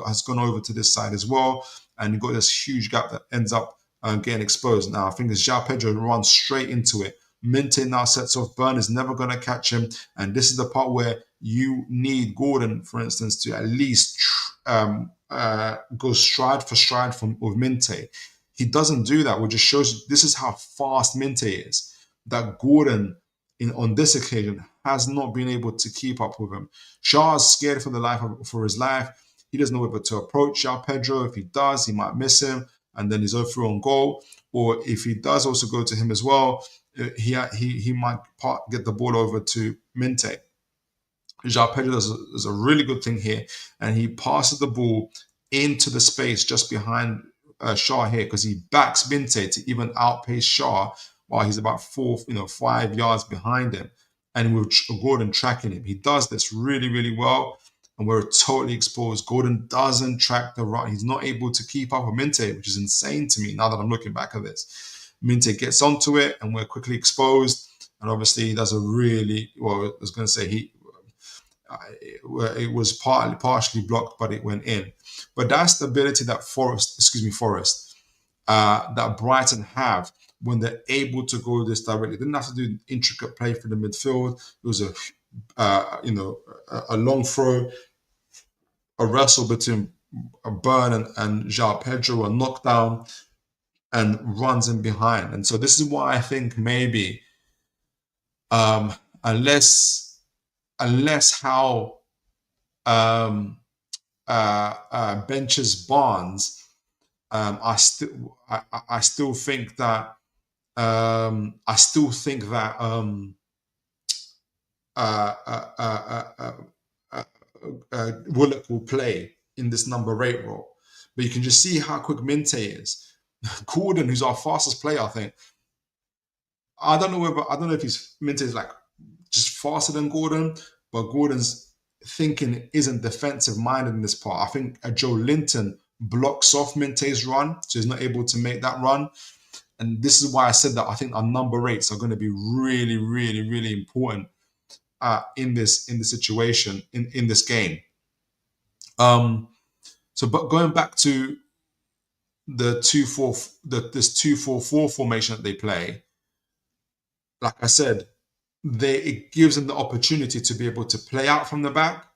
has gone over to this side as well, and you've got this huge gap that ends up getting exposed. Now I think as João Pedro runs straight into it, Minteh now sets off. Burn is never going to catch him, and this is the part where you need Gordon, for instance, to at least go stride for stride with Minteh. He doesn't do that, which just shows you this is how fast Minteh is. That Gordon, on this occasion, has not been able to keep up with him. Shaw is scared for his life. He doesn't know whether to approach João Pedro. If he does, he might miss him, and then he's over on goal. Or if he does also go to him as well, he might get the ball over to Minteh. João Pedro does a really good thing here, and he passes the ball into the space just behind Shaw here, because he backs Minteh to even outpace Shaw while he's about 5 yards behind him, and with Gordon tracking him. He does this really, really well, and we're totally exposed. Gordon doesn't track the run. He's not able to keep up with Minteh, which is insane to me now that I'm looking back at this. Minteh gets onto it, and we're quickly exposed, and obviously he does a really, well, I was going to say it was partially blocked, but it went in. But that's the ability that that Brighton have when they're able to go this directly. They didn't have to do intricate play for the midfield. It was a long throw, a wrestle between Burn and João Pedro, a knockdown, and runs in behind. And so this is why I think maybe unless Howe benches Barnes, I still think that Willock will play in this number 8 role. But you can just see how quick Minteh is. Gordon, who's our fastest player, I think. I don't know if Minteh is like just faster than Gordon, but Gordon's thinking isn't defensive minded in this part. I think Joe Linton blocks off Minteh's run, so he's not able to make that run. And this is why I said that I think our number 8s are going to be really, really, really important in this situation, in this game. But going back to this 2-4-4 formation that they play, like I said, it gives them the opportunity to be able to play out from the back,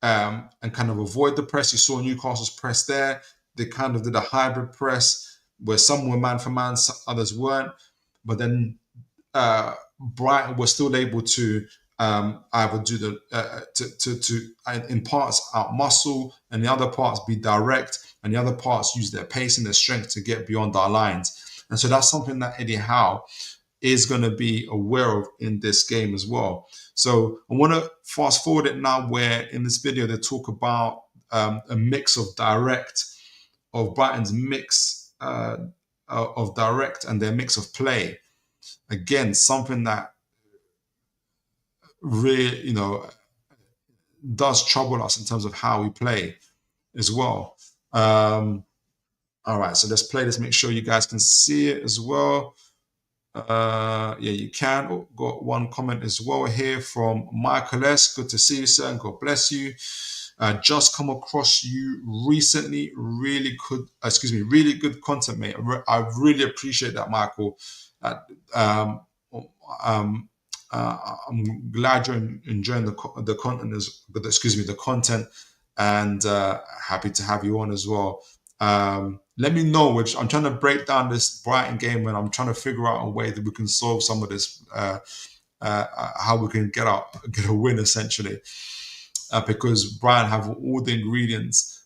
and kind of avoid the press. You saw Newcastle's press there. They kind of did a hybrid press where some were man for man, others weren't. But then Brighton was still able to either do in parts out muscle, and the other parts be direct, and the other parts use their pace and their strength to get beyond our lines. And so that's something that Eddie Howe is going to be aware of in this game as well. So I want to fast forward it now, where in this video they talk about a mix of Brighton's mix of direct and their mix of play. Again, something that really, does trouble us in terms of how we play as well. All right, so let's play this. Make sure you guys can see it as well. Yeah, you can. Oh, got one comment as well here from Michael S. Good to see you, sir, and God bless you. Just come across you recently. Really good content, mate. I really appreciate that, Michael. I'm glad you're enjoying the content, the content, and happy to have you on as well. Let me know which I'm trying to break down this Brighton game, and I'm trying to figure out a way that we can solve some of this, how we can get a win essentially, because Brighton have all the ingredients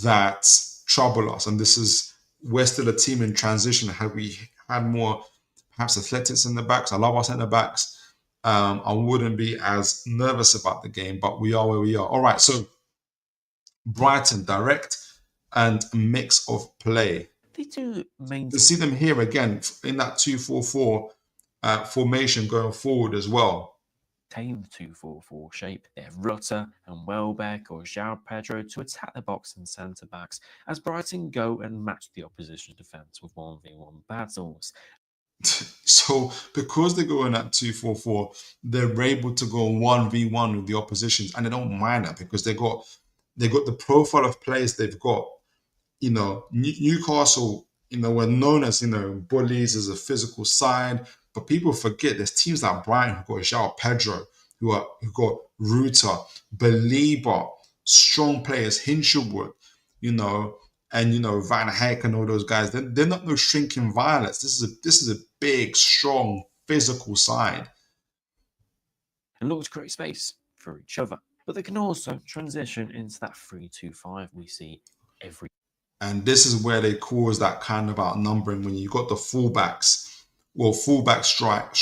that trouble us, and we're still a team in transition. Had we had more perhaps athletics in the backs, I love our centre backs, I wouldn't be as nervous about the game, but we are where we are. All right, so Brighton direct and a mix of play. They do maintain. You see them here again in that 2-4-4 formation going forward as well. The 2-4-4 shape. They have Rutter and Welbeck or João Pedro to attack the box and centre backs as Brighton go and match the opposition's defence with 1v1 battles. So because they go in at 2-4-4, they're able to go 1v1 with the oppositions, and they don't mind that because they got the profile of players they've got. Newcastle, were known as bullies, as a physical side, but people forget there's teams like Brighton who got João Pedro, who got Rutter, Belieber, strong players, Hinchelwood, and Van Heck and all those guys. They're not no shrinking violets. This is a big, strong, physical side. And look to create space for each other. But they can also transition into that 3-2-5 we see every. And this is where they cause that kind of outnumbering when you got the fullbacks. Well, fullback stroke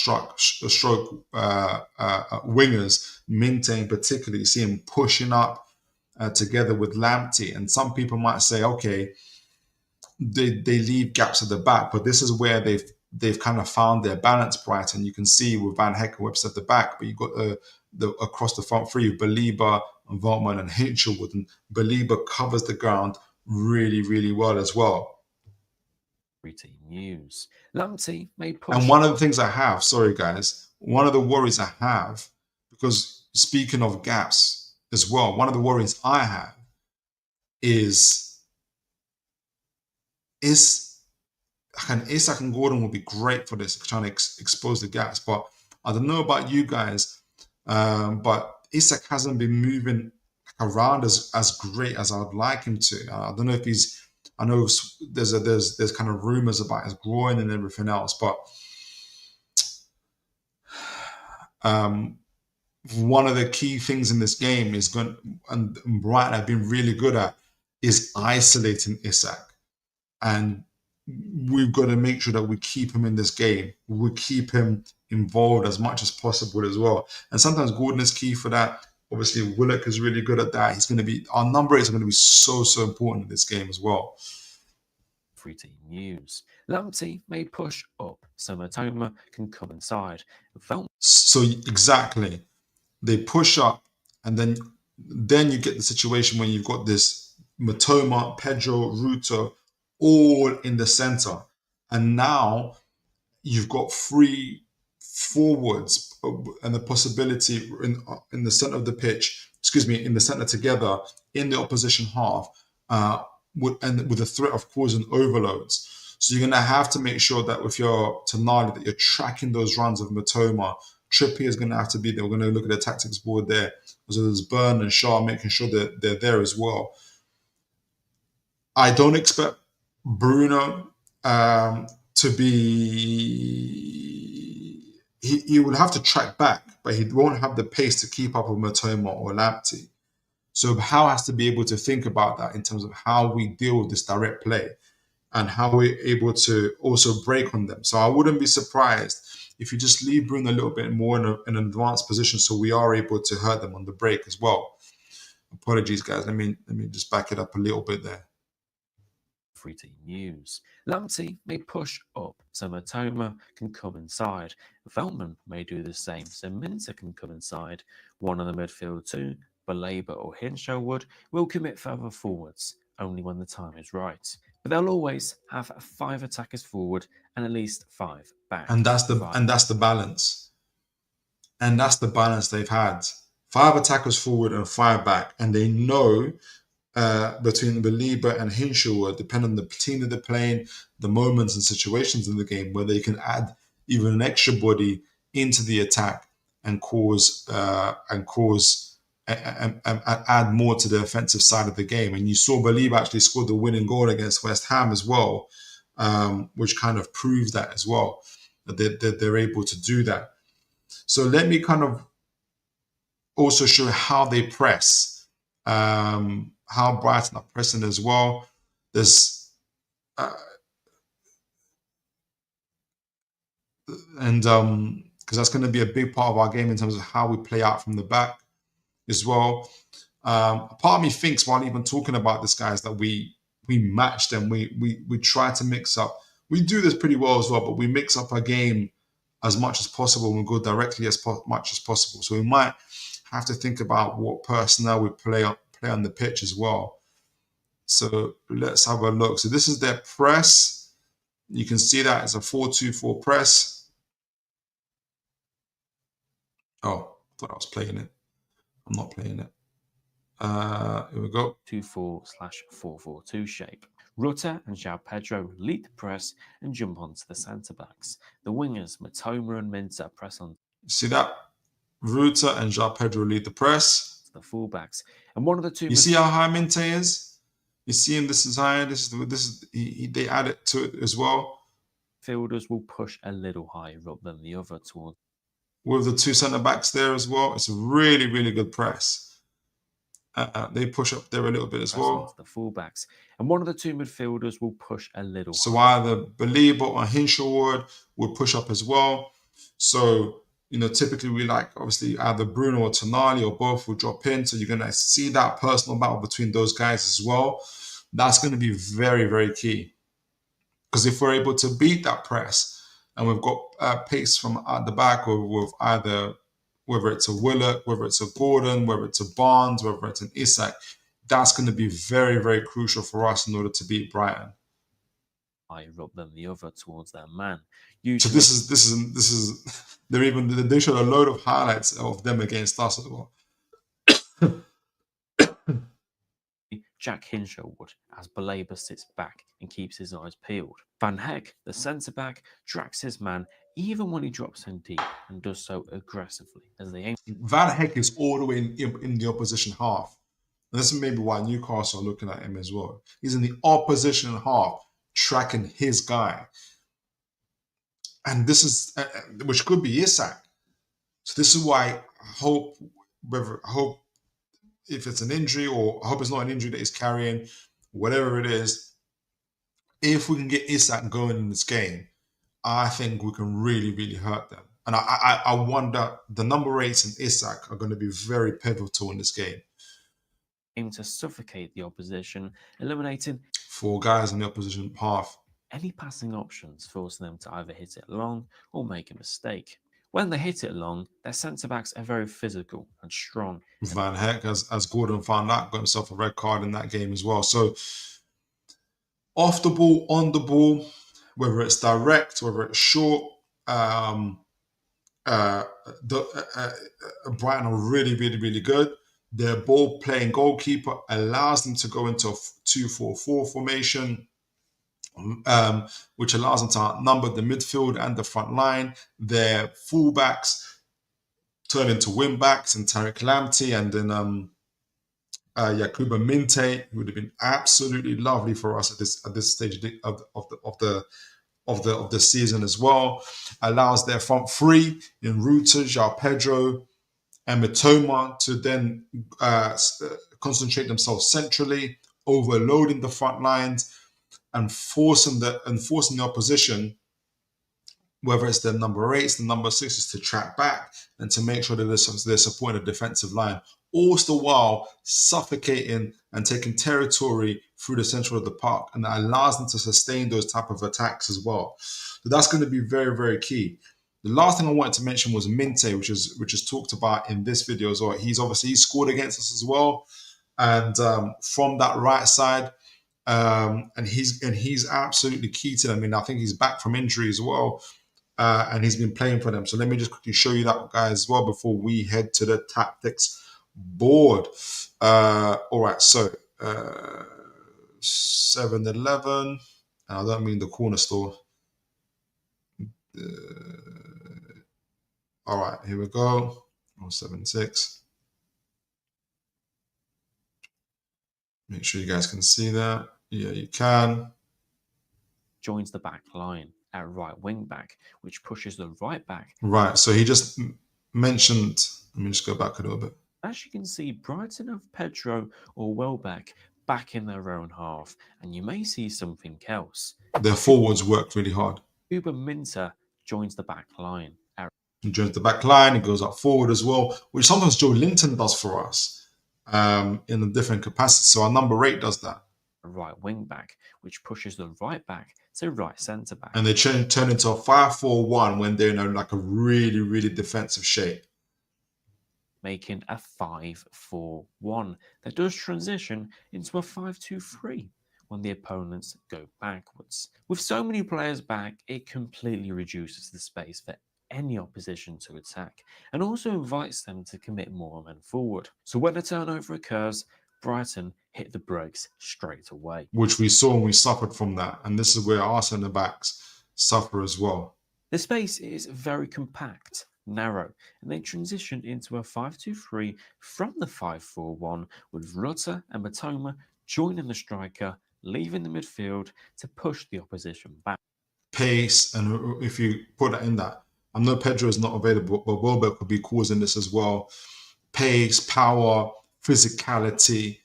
wingers, Minteh in particular, you see him pushing up together with Lamptey. And some people might say, okay, they leave gaps at the back, but this is where they've kind of found their balance, Brighton. You can see with Van Heck and Webster at the back, but you've got across the front three, Belieber and Veltman and Hinchelwood, and Belieber covers the ground really, really well as well. Team news. Lamptey may push. And one of the things I have, sorry guys, one of the worries I have, because speaking of gaps as well, one of the worries I have is Isak and Gordon will be great for this, trying to expose the gaps. But I don't know about you guys, but Isak hasn't been moving around as great as I'd like him to. I don't know if he's. I know there's kind of rumors about his groin and everything else, but one of the key things in this game and Brighton have been really good at, is isolating Isak, and we've got to make sure that we keep him in this game. We keep him involved as much as possible as well. And sometimes Gordon is key for that. Obviously, Willock is really good at that. Our number 8 is going to be so important in this game as well. Free team news. Lamptey may push up, so Matoma can come inside. So exactly, they push up, and then you get the situation when you've got this Matoma, Pedro, Ruto, all in the centre, and now you've got 3 forwards and the possibility in the centre of the pitch, in the centre together, in the opposition half, and with the threat of causing overloads. So you're going to have to make sure that with your Tonali, that you're tracking those runs of Matoma. Trippier is going to have to be there. We're going to look at the tactics board there. So there's Burn and Shaw making sure that they're there as well. I don't expect Bruno to be. He will have to track back, but he won't have the pace to keep up with Matoma or Lamptey. So Howe has to be able to think about that in terms of how we deal with this direct play and how we're able to also break on them. So I wouldn't be surprised if you just leave Bruno a little bit more in an advanced position so we are able to hurt them on the break as well. Apologies, guys. Let me just back it up a little bit there. Free team news. Lamptey may push up so Matoma can come inside. Veltman may do the same so Minteh can come inside. One of the midfield two, Baleba or Hinshelwood, will commit further forwards only when the time is right. But they'll always have 5 attackers forward and at least 5 back. And that's the balance. And that's the balance they've had. 5 attackers forward and 5 back. And they know between Baleba and Hinshelwood, depending on the team that they're playing, the moments and situations in the game, where they can add even an extra body into the attack and add more to the offensive side of the game. And you saw Baleba actually scored the winning goal against West Ham as well, which kind of proves that as well, that they're able to do that. So let me kind of also show how they press, how Brighton are pressing as well. There's because that's going to be a big part of our game in terms of how we play out from the back as well. A part of me thinks, while even talking about this, guys, that we match them. We try to mix up. We do this pretty well as well, but we mix up our game as much as possible and we go directly as much as possible. So we might have to think about what personnel we play on the pitch as well. So let's have a look. So this is their press. You can see that it's a 4-2-4 press. Oh, I thought I was playing it. I'm not playing it. Here we go. 2-4/4-4-2 shape. Rutter and João Pedro lead the press and jump onto the centre-backs. The wingers, Matoma and Minteh, press on. See that? Rutter and João Pedro lead the press. The fullbacks. And one of the two... You see how high Minteh is? You see him, this is high. They add it to it as well. Fielders will push a little higher up than the other towards... With the 2 centre-backs there as well. It's a really, really good press. They push up there a little bit as well. The fullbacks. And one of the 2 midfielders will push a little. So either Baleba or Hinshelwood will push up as well. So, typically we like, obviously, either Bruno or Tonali or both will drop in. So you're going to see that personal battle between those guys as well. That's going to be very, very key. Because if we're able to beat that press and we've got pace from at the back, or with either, whether it's a Willock, whether it's a Gordon, whether it's a Barnes, whether it's an Isak, that's going to be very, very crucial for us in order to beat Brighton. Higher up than the other towards their man. So this is they showed a load of highlights of them against us as well. Jack Hinshelwood, as Baleba sits back and keeps his eyes peeled. Van Heck, the centre-back, tracks his man even when he drops in deep and does so aggressively as they aim. Van Heck is all the way in the opposition half. And this is maybe why Newcastle are looking at him as well. He's in the opposition half, tracking his guy. And this is, which could be Isak. So this is why I hope if it's an injury, or I hope it's not an injury that he's carrying, whatever it is, if we can get Isak going in this game, I think we can really, really hurt them. And I wonder, the number 8s and Isak are going to be very pivotal in this game. Aim to suffocate the opposition, eliminating 4 guys in the opposition half. Any passing options, forcing them to either hit it long or make a mistake. When they hit it long, their centre-backs are very physical and strong. Van Heck, as Gordon found out, got himself a red card in that game as well. So off the ball, on the ball, whether it's direct, whether it's short, Brighton are really, really, really good. Their ball-playing goalkeeper allows them to go into a 2-4-4 formation, which allows them to outnumber the midfield and the front line. Their fullbacks turn into wing-backs, and Tariq Lamptey, and then Yakuba Minteh, who would have been absolutely lovely for us at this stage of the season as well. Allows their front three in Ruta, João Pedro, and Mitoma to then concentrate themselves centrally, overloading the front lines and forcing the opposition, whether it's the number 8s, the number 6s, to track back and to make sure that they're supporting the defensive line, all the while suffocating and taking territory through the center of the park, and that allows them to sustain those type of attacks as well. So that's going to be very, very key. The last thing I wanted to mention was Minteh, which is talked about in this video as well. He's scored against us as well, and from that right side, and he's absolutely key to them. I mean, I think he's back from injury as well, and he's been playing for them. So let me just quickly show you that guy as well before we head to the tactics board. All right, so 7-Eleven, and I don't mean the corner store. All right, here we go. 076. Make sure you guys can see that. Yeah, you can. Joins the back line at right wing back, which pushes the right back. Right, so he just mentioned, let me just go back a little bit. As you can see, Brighton have Pedro or Welbeck back in their own half, and you may see something else. Their forwards worked really hard. Yakuba Minteh joins the back line. He joins the back line, he goes up forward as well, which sometimes Joe Linton does for us in a different capacity. So our number 8 does that. Right wing back, which pushes the right back to right centre back. And they turn into a 5-4-1 when they're in like a really, really defensive shape, making a 5-4-1 that does transition into a 5-2-3 when the opponents go backwards. With so many players back, it completely reduces the space for any opposition to attack, and also invites them to commit more men forward. So when a turnover occurs, Brighton hit the brakes straight away, which we saw and we suffered from that. And this is where our centre backs suffer as well. The space is very compact, narrow, and they transition into a 5-2-3 from the 5-4-1 with Rutter and Mitoma joining the striker, leaving the midfield to push the opposition back. Pace, and if you put that in that, I know Pedro is not available, but Welbeck could be causing this as well. Pace, power, physicality,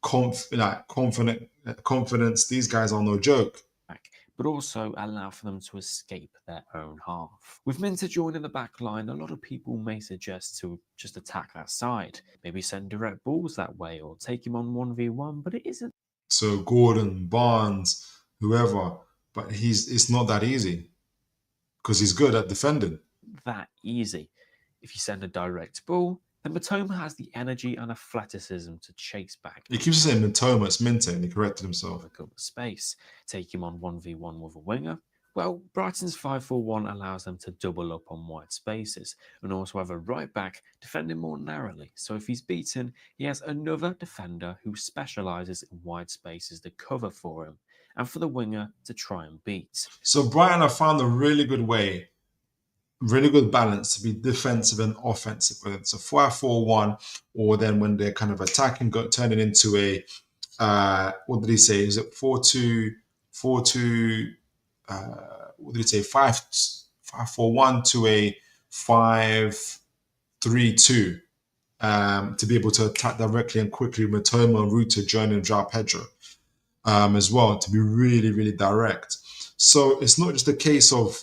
confidence. These guys are no joke. But also allow for them to escape their own half. With Minteh joining the back line, a lot of people may suggest to just attack that side, maybe send direct balls that way or take him on 1v1, but it isn't. So Gordon, Barnes, whoever, but it's not that easy because he's good at defending. That easy. If you send a direct ball, then Mitoma has the energy and athleticism to chase back. He keeps saying Mitoma, it's Minteh, and he corrected himself. Space, take him on 1v1 with a winger. Well, Brighton's 5-4-1 allows them to double up on wide spaces and also have a right back defending more narrowly. So if he's beaten, he has another defender who specialises in wide spaces to cover for him and for the winger to try and beat. So Brighton have found a really good way, really good balance to be defensive and offensive, whether it's a 5-4-1 or then when they're kind of attacking, turning into a, what did he say? Is it 4-2, what did he say? 5-4-1 to a 5-3-2 to be able to attack directly and quickly with Mitoma and Ruta joining João Pedro as well, to be really, really direct. So it's not just a case of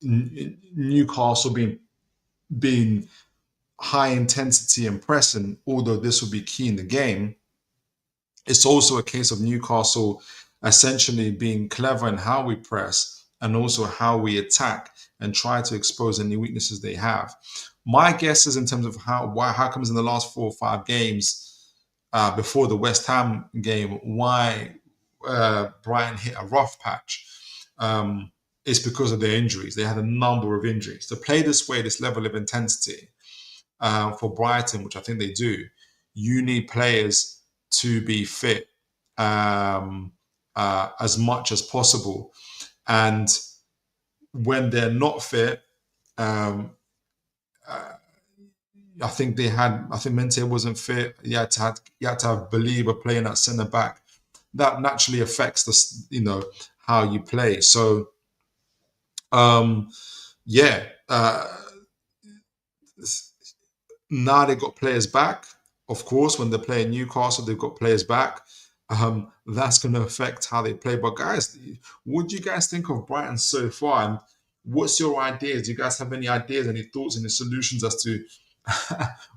Newcastle being high intensity and pressing, although this will be key in the game. It's also a case of Newcastle essentially being clever in how we press and also how we attack and try to expose any weaknesses they have. My guess is in terms of how comes in the last 4 or 5 games before the West Ham game, why Brighton hit a rough patch. it's because of their injuries. They had a number of injuries. To play this way, this level of intensity for Brighton, which I think they do, you need players to be fit as much as possible. And when they're not fit, I think Minteh wasn't fit. You had to have Believer playing at centre back. That naturally affects how you play. So now they've got players back. Of course, when they're playing Newcastle, they've got players back. That's going to affect how they play. But guys, what do you guys think of Brighton so far? And what's your ideas? Do you guys have any ideas, any thoughts, any solutions as to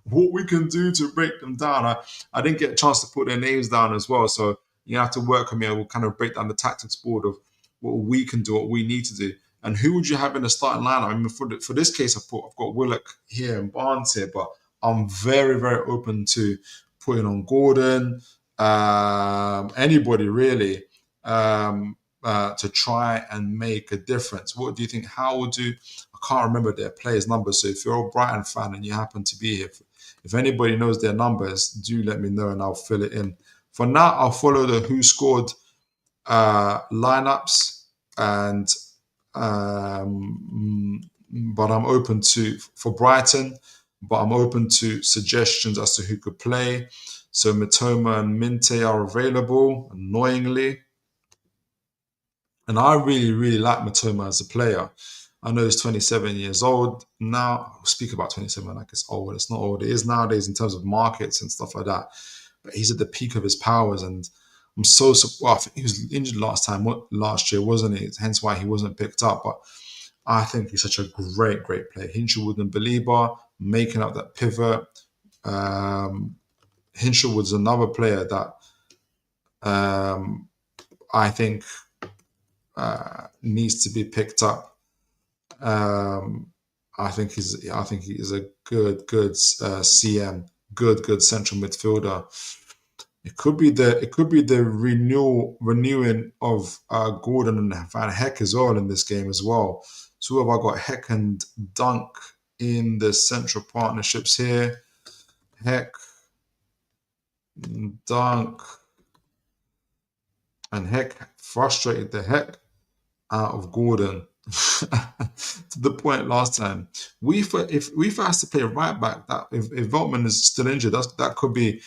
what we can do to break them down? I didn't get a chance to put their names down as well. So you have to work on me and we'll kind of break down the tactics board of what we can do, what we need to do. And who would you have in the starting lineup? I mean, for this case, I've got Willock here and Barnes here, but I'm very, very open to putting on Gordon, anybody really, to try and make a difference. What do you think Hal will do? I can't remember their players' numbers. So if you're a Brighton fan and you happen to be here, if anybody knows their numbers, do let me know and I'll fill it in. For now, I'll follow the who scored lineups, and but I'm open for Brighton, but I'm open to suggestions as to who could play. So Mitoma and Minteh are available, annoyingly. And I really, really like Mitoma as a player. I know he's 27 years old now. I'll speak about 27 like it's old. It's not old. It is nowadays in terms of markets and stuff like that. But he's at the peak of his powers, and I'm I think he was injured last year, wasn't he? Hence why he wasn't picked up. But I think he's such a great, great player. Hinshelwood and Belieber making up that pivot. Hinshelwood's another player that I think needs to be picked up. I think he is a good CM, good central midfielder. It could be the renewing of Gordon and Van Heck as well in this game as well. So who have I got? Heck and Dunk in the central partnerships here. Heck, Dunk, and Heck frustrated the heck out of Gordon to the point last time. If Weaver has to play right back, that if Veltman is still injured, that could be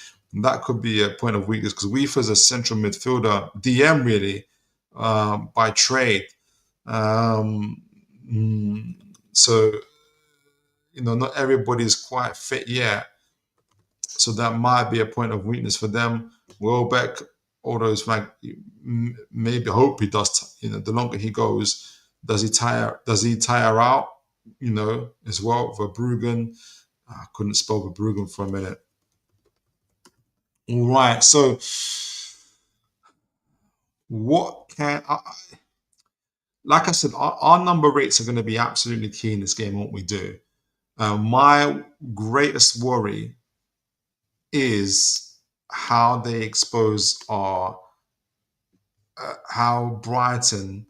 a point of weakness, because Weaver's a central midfielder, DM really, by trade. So not everybody's quite fit yet. So that might be a point of weakness for them. Welbeck, although it's like maybe hope he does. The longer he goes, does he tire out? As well. Verbruggen, I couldn't spell Verbruggen for a minute. All right. So what can like I said, our number rates are going to be absolutely key in this game. What we do. My greatest worry is how they expose how Brighton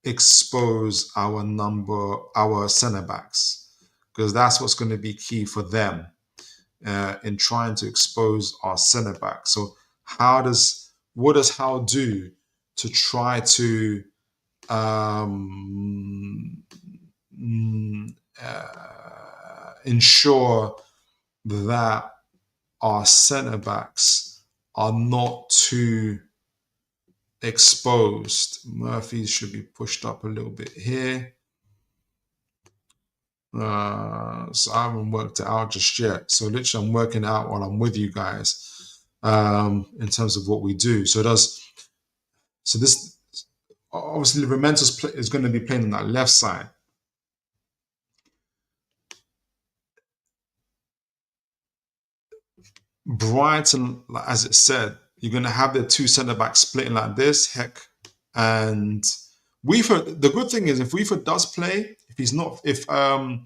expose our centre backs, because that's what's going to be key for them in trying to expose our centre back. So what does Hal do to try to ensure that our centre backs are not too exposed? Murphy should be pushed up a little bit here. So I haven't worked it out just yet. So literally I'm working it out while I'm with you guys in terms of what we do. So this obviously Livramento is going to be playing on that left side. Brighton, as it said, you're going to have their two centre backs splitting like this. Heck, and Weaver. The good thing is, if Weaver does play, if Veltman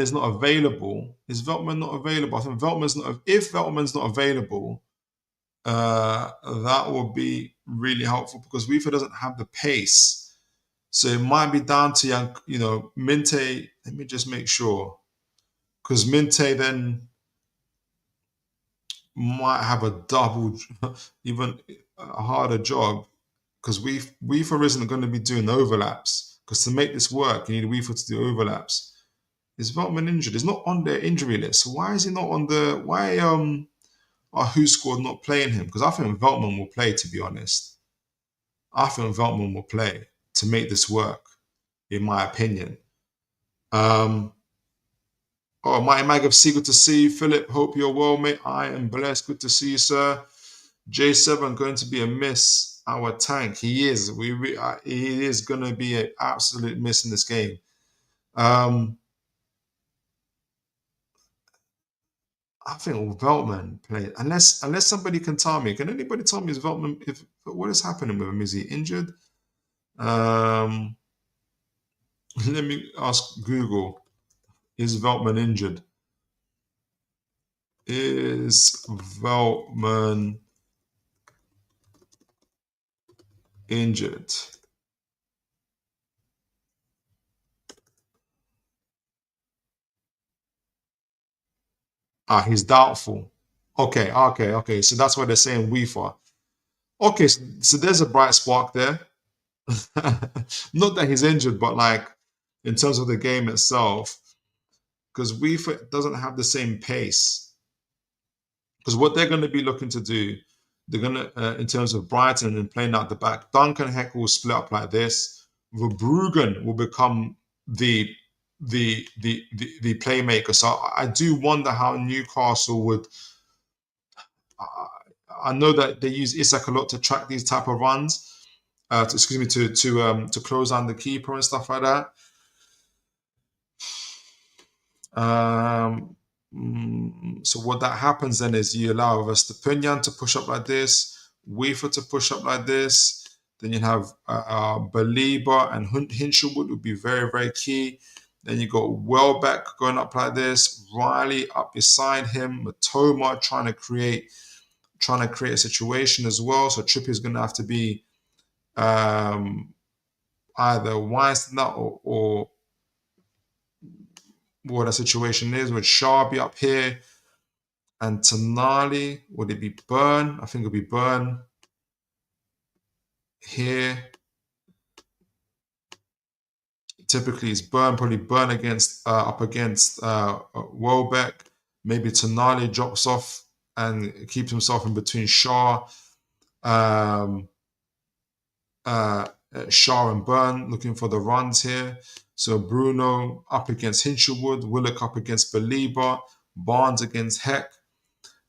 is not available, is Veltman not available? I think Veltman's not. If Veltman's not available, that will be really helpful, because Weaver doesn't have the pace So it might be down to Minteh. Let me just make sure, because Minteh then might have a double, even a harder job, because Weaver isn't going to be doing overlaps. Because to make this work, you need Weaver to do overlaps. Is Veltman injured? He's not on their injury list. So why is he not on the? Why are Who Squad not playing him? Because I think Veltman will play. To be honest, I think Veltman will play to make this work, in my opinion. Mighty Mag of C, good to see you. Philip, hope you're well, mate. I am blessed. Good to see you, sir. J7 going to be a miss. Our tank, he is. He is going to be an absolute miss in this game. I think Veltman played, unless somebody can tell me. Can anybody tell me is Veltman? If what is happening with him? Is he injured? Let me ask Google. Is Veltman injured? Is Veltman injured? He's doubtful. Okay. So that's why they're saying Weaver. Okay, so there's a bright spark there. Not that he's injured, but like in terms of the game itself, because Weaver doesn't have the same pace. Because what they're going to be looking to do, they're going to, in terms of Brighton and playing out the back, Duncan Heck will split up like this. Verbruggen will become the playmaker. So I do wonder how Newcastle would. I know that they use Isak a lot to track these type of runs. To close down the keeper and stuff like that. So what that happens then is you allow Estepinian to push up like this, Weaver to push up like this. Then you have Baliba and Hinshelwood would be very, very key. Then you got Welbeck going up like this, Riley up beside him, Matoma trying to create a situation as well. So Trippier's going to have to be either Weinstein or what the situation is with Sharby up here and Tonali. Would it be Burn? I think it'll be Burn here. Typically it's Burn, probably Burn up against Welbeck. Maybe Tonali drops off and keeps himself in between Shaw and Burn, looking for the runs here. So Bruno up against Hinshelwood, Willock up against Baliba, Barnes against Heck.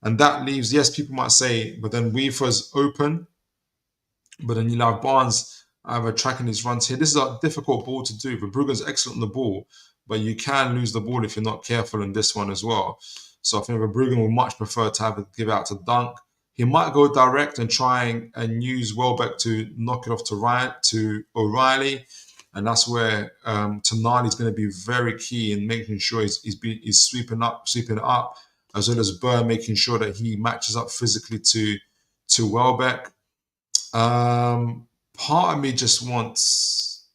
And that leaves, yes, people might say, but then Weaver's open. But then you'll have Barnes either tracking his runs here. This is a difficult ball to do. Verbruggen's excellent on the ball, but you can lose the ball if you're not careful in this one as well. So I think Verbruggen would much prefer to have it give out to Dunk. He might go direct and try and use Welbeck to knock it off to O'Reilly. And that's where Tonali is going to be very key in making sure he's sweeping it up, as well as Burr making sure that he matches up physically to Welbeck. Part of me just thinks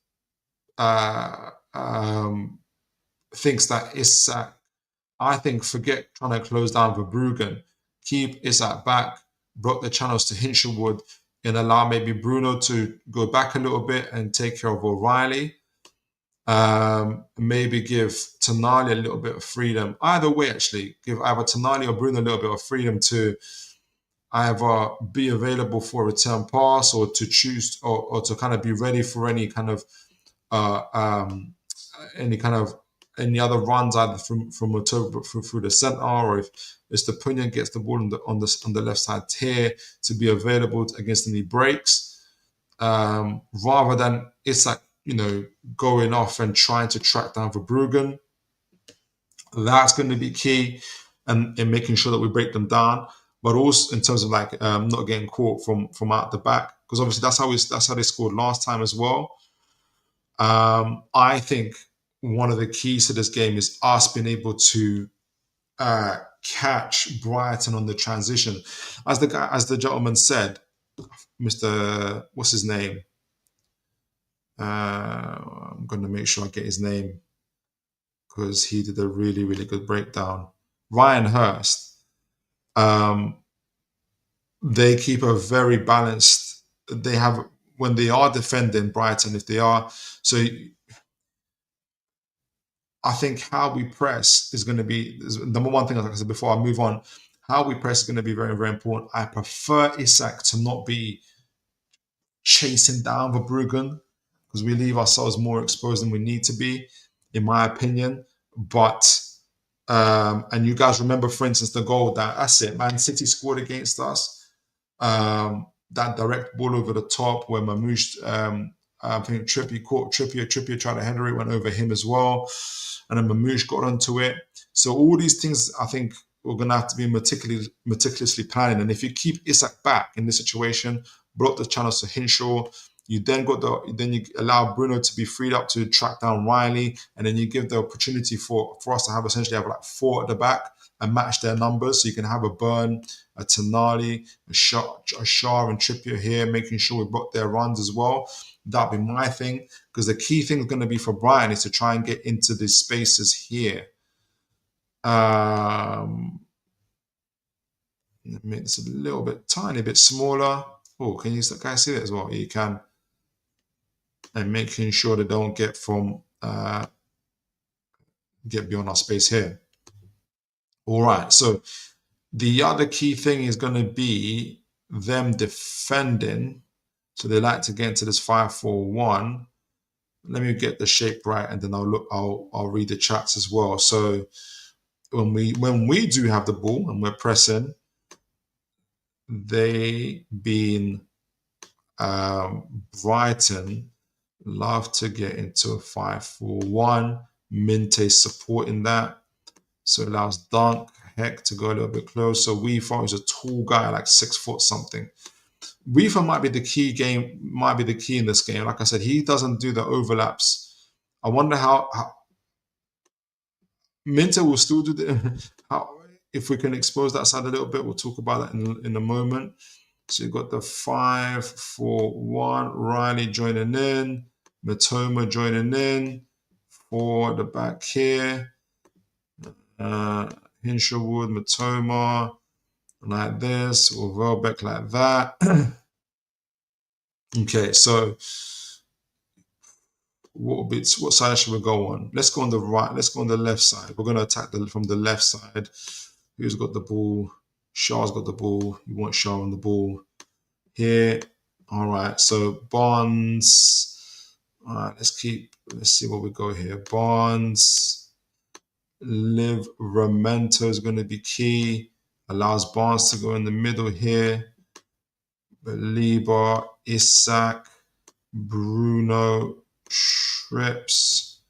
that Isak, I think, forget trying to close down Verbruggen, keep Isak back, block the channels to Hinshelwood, and allow maybe Bruno to go back a little bit and take care of O'Reilly. Maybe give Tonali a little bit of freedom. Either way, actually, give either Tonali or Bruno a little bit of freedom to either be available for a return pass or to choose or to kind of be ready for any kind of any other runs either from a through the center, or if Estepinian gets the ball on the left side here to be available against any breaks, rather than Isak, going off and trying to track down Verbruggen. That's going to be key, and in making sure that we break them down, but also in terms of not getting caught from out the back, because obviously that's how they scored last time as well. I think one of the keys to this game is us being able to catch Brighton on the transition, as the gentleman said, Mr. What's his name? I'm going to make sure I get his name because he did a really, really good breakdown. Ryan Hurst. They keep a very balanced. They have, when they are defending Brighton, if they are, so I think how we press is going to be number one thing. Like I said before, I move on. How we press is going to be very, very important. I prefer Isak to not be chasing down Verbruggen because we leave ourselves more exposed than we need to be, in my opinion. But and you guys remember, for instance, the goal that Man City scored against us. That direct ball over the top where Mamouche, I think Trippier caught Trippier tried to header it, went over him as well, and then Mamouche got onto it. So all these things, I think, we're going to have to be meticulously planning. And if you keep Isak back in this situation, block the channels to Hinshaw, you then you allow Bruno to be freed up to track down Riley, and then you give the opportunity for us to have essentially have like 4 at the back and match their numbers. So you can have a Burn, a Tonali, a Shah and Trippier here, making sure we block their runs as well. That'd be my thing, because the key thing is going to be for Brighton is to try and get into these spaces here. Make this a little bit, tiny bit smaller. Oh, can you guys see that as well? Yeah, you can. And making sure they don't get beyond our space here. All right, so the other key thing is going to be them defending. So they like to get into this 5-4-1. Let me get the shape right, and then I'll read the chats as well. So when we do have the ball and we're pressing, they being Brighton love to get into a 5-4-1. Minteh supporting that, so it allows Dunk Heck to go a little bit closer. Weaver is a tall guy, like 6 foot something. Weaver might be the key in this game. Like I said, he doesn't do the overlaps. I wonder how Minteh will still do if we can expose that side a little bit. We'll talk about that in a moment. So you've got the 5-4-1, Riley joining in, Matoma joining in for the back here. Hinshawood, Matoma like this, or Welbeck like that. Okay, so what side should we go on? Let's go on the right. Let's go on the left side. We're going to attack from the left side. Who's got the ball? Shaw's got the ball. You want Shaw on the ball here. All right, so Barnes. All right, let's see what we go here. Barnes, Livramento is going to be key. Allows Barnes to go in the middle here. Belieber, Isak, Bruno, Trips,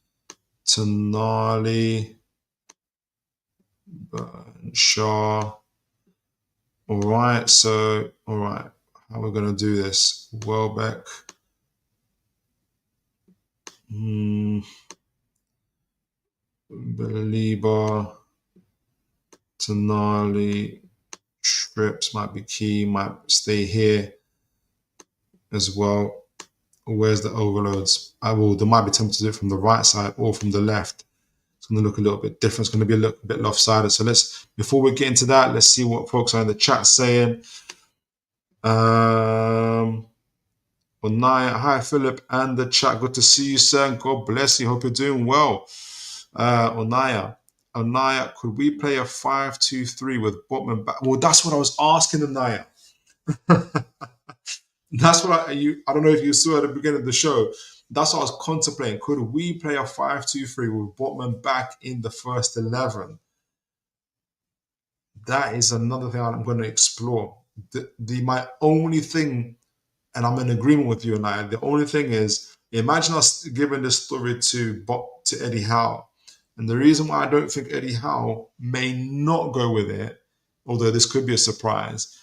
Tonali, Shaw. All right, how are we going to do this? Welbeck. Belieber, Tonali, Trips might be key, might stay here as well. Where's the overloads? They might be tempted to do it from the right side or from the left. It's going to look a little bit different. It's going to be a little bit lopsided. So before we get into that, let's see what folks are in the chat saying. Onaya, hi Philip and the chat. Good to see you, sir. God bless you. Hope you're doing well. Onaya, could we play a 5-2-3 with Botman back? Well, that's what I was asking Onaya. That's what I don't know if you saw at the beginning of the show. That's what I was contemplating. Could we play a 5-2-3 with Botman back in the first 11? That is another thing I'm going to explore. My only thing, and I'm in agreement with you and the only thing is, imagine us giving this story to Eddie Howe. And the reason why I don't think Eddie Howe may not go with it, although this could be a surprise,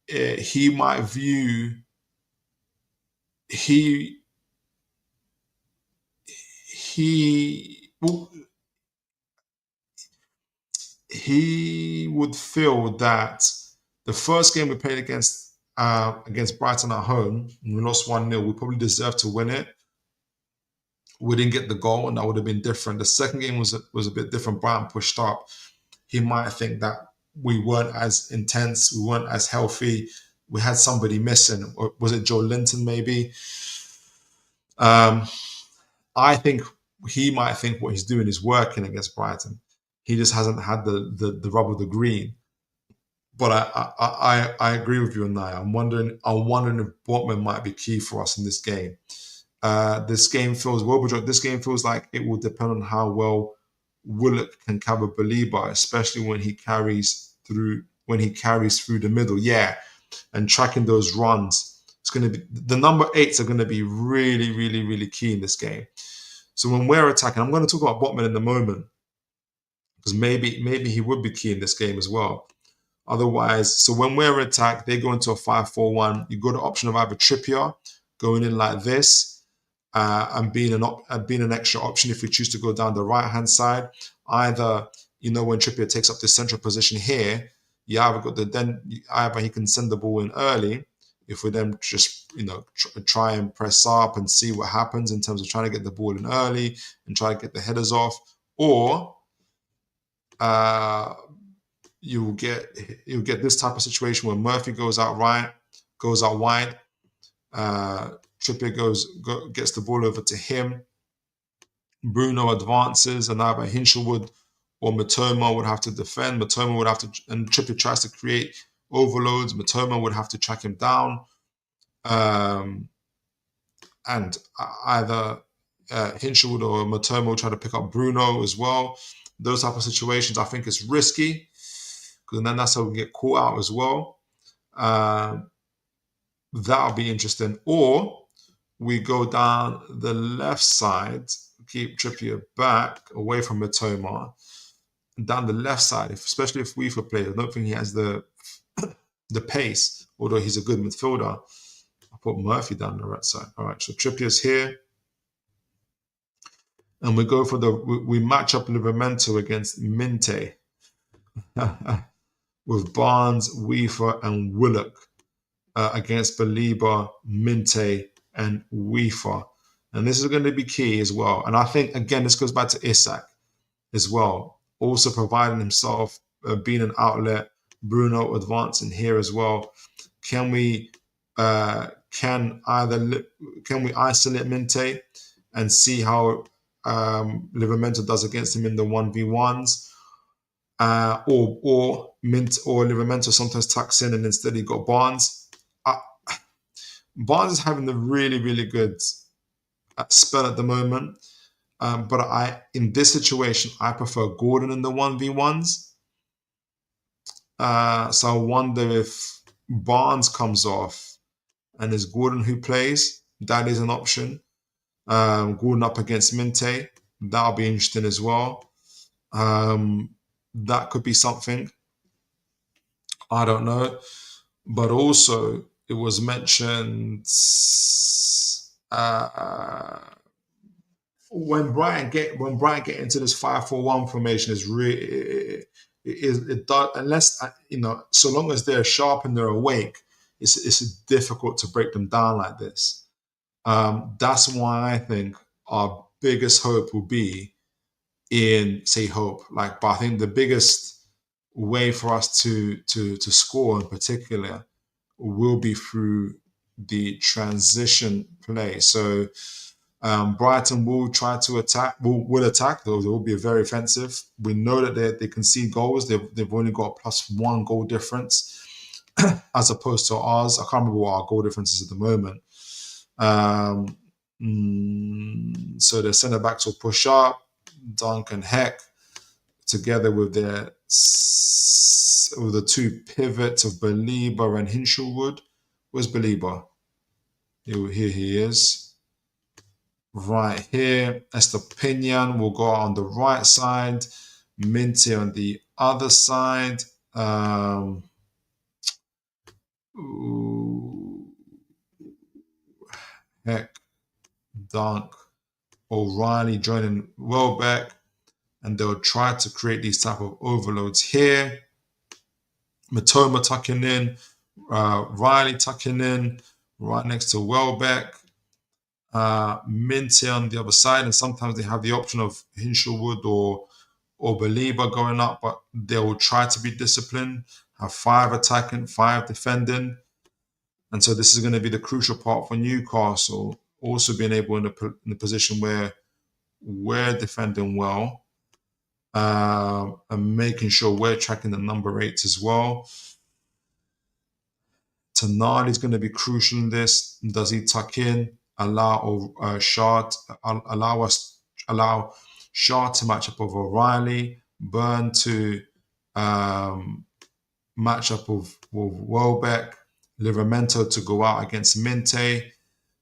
he might view he would feel that the first game we played against Brighton at home, and we lost 1-0, we probably deserved to win it. We didn't get the goal, and that would have been different. The second game was a bit different. Brighton pushed up. He might think that we weren't as intense, we weren't as healthy. We had somebody missing. Or was it Joe Linton maybe? I think he might think what he's doing is working against Brighton. He just hasn't had the rub of the green. But I agree with you on that. I'm wondering if Botman might be key for us in this game. This game feels like it will depend on how well Willock can cover Baliba, especially when he carries through the middle. Yeah, and tracking those runs. It's going to be the number 8s are going to be really, really, really key in this game. So when we're attacking, I'm going to talk about Botman in a moment because maybe he would be key in this game as well. Otherwise, so when we're attacked, they go into a 5-4-1. You got the option of either Trippier going in like this and being an extra option if we choose to go down the right-hand side. Either, when Trippier takes up the central position here, either he can send the ball in early. If we then just, try and press up and see what happens in terms of trying to get the ball in early and try to get the headers off, or you'll get this type of situation where Murphy goes out wide, Trippier gets the ball over to him, Bruno advances, and either Hinshelwood or Matoma would have to defend. And Trippier tries to create overloads. Matoma would have to track him down, and either Hinshelwood or Matoma will try to pick up Bruno as well. Those type of situations, I think, is risky because then that's how we get caught out as well. That'll be interesting. Or we go down the left side, keep Trippier back away from Matoma, down the left side, especially if we play. I don't think he has the pace, although he's a good midfielder. I'll put Murphy down the right side. All right, so Trippier's here. And we go for we match up Livramento against Minteh with Barnes, Weaver, and Willock against Baliba, Minteh, and Weaver. And this is going to be key as well. And I think, again, this goes back to Isak as well. Also providing himself, being an outlet, Bruno advancing here as well. Can we isolate Minteh and see how Livramento does against him in the 1v1s, or Livramento sometimes tucks in and instead he got Barnes. Barnes is having a really, really good spell at the moment, but in this situation I prefer Gordon in the 1v1s. So I wonder if Barnes comes off and it's Gordon who plays. That is an option. Gordon up against Minteh, that'll be interesting as well. That could be something. I don't know. But also, it was mentioned when Brighton get into this 5-4-1 formation, is really it does, unless so long as they're sharp and they're awake, it's difficult to break them down like this. That's why I think our biggest hope will be but I think the biggest way for us to score in particular will be through the transition play. So Brighton will try to attack, will attack, though they will be very offensive. We know that they concede goals. They've only got a +1 goal difference as opposed to ours. I can't remember what our goal difference is at the moment. So the centre backs will push up, Dunk and Heck, together with the two pivots of Baliba and Hinshelwood. Where's Baliba? Here he is. Right here, Estepinian will go on the right side, Minteh on the other side. Heck, Dunk, O'Reilly joining Welbeck, and they'll try to create these type of overloads here. Matoma tucking in, Riley tucking in right next to Welbeck. Minteh on the other side, and sometimes they have the option of Hinshelwood or Belieber going up, but they will try to be disciplined, have 5 attacking, 5 defending. And so this is going to be the crucial part for Newcastle, also being able in a position where we're defending well, and making sure we're tracking the number 8s as well. Tonali is going to be crucial in this. Does he tuck in, allow Shah to match up with O'Reilly, Burn to match up with Welbeck, Livramento to go out against Minteh,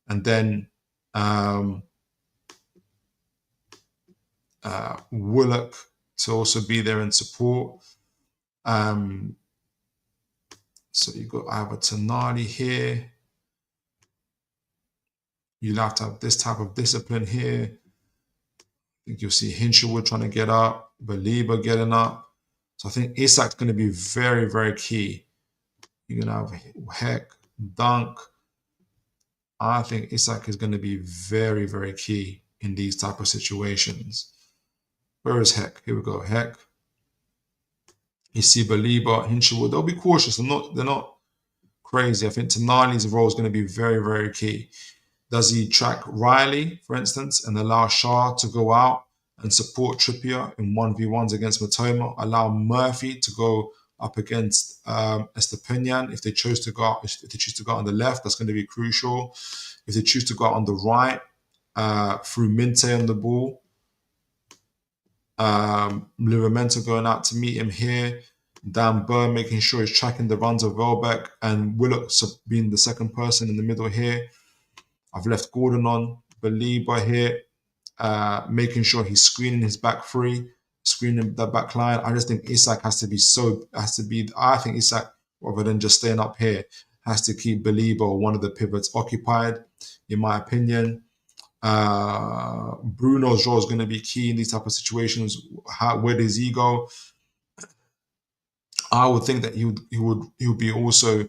and then Willock to also be there in support. So you got either Tonali here. You'll have to have this type of discipline here. I think you'll see Hinshelwood trying to get up, Belieber getting up. So I think Isak's going to be very, very key. You're going to have Heck, Dunk. I think Isak is going to be very, very key in these type of situations. Where is Heck? Here we go. Heck. You see Belieber, Hinshelwood. They'll be cautious. They're not crazy. I think Tonali's role is going to be very, very key. Does he track Riley, for instance, and allow Shah to go out and support Trippier in 1v1s against Matoma? Allow Murphy to go up against Estepinian if they choose to go out. If they choose to go out on the left, that's going to be crucial. If they choose to go out on the right, through Minteh on the ball, Livramento going out to meet him here. Dan Burn making sure he's tracking the runs of Welbeck, and Willock being the second person in the middle here. I've left Gordon on, Belieber here, making sure he's screening his back three, screening the back line. I just think Isak I think Isak, rather than just staying up here, has to keep Belieber or one of the pivots occupied, in my opinion. Bruno's role is going to be key in these type of situations. Where does he go? I would think that he would be also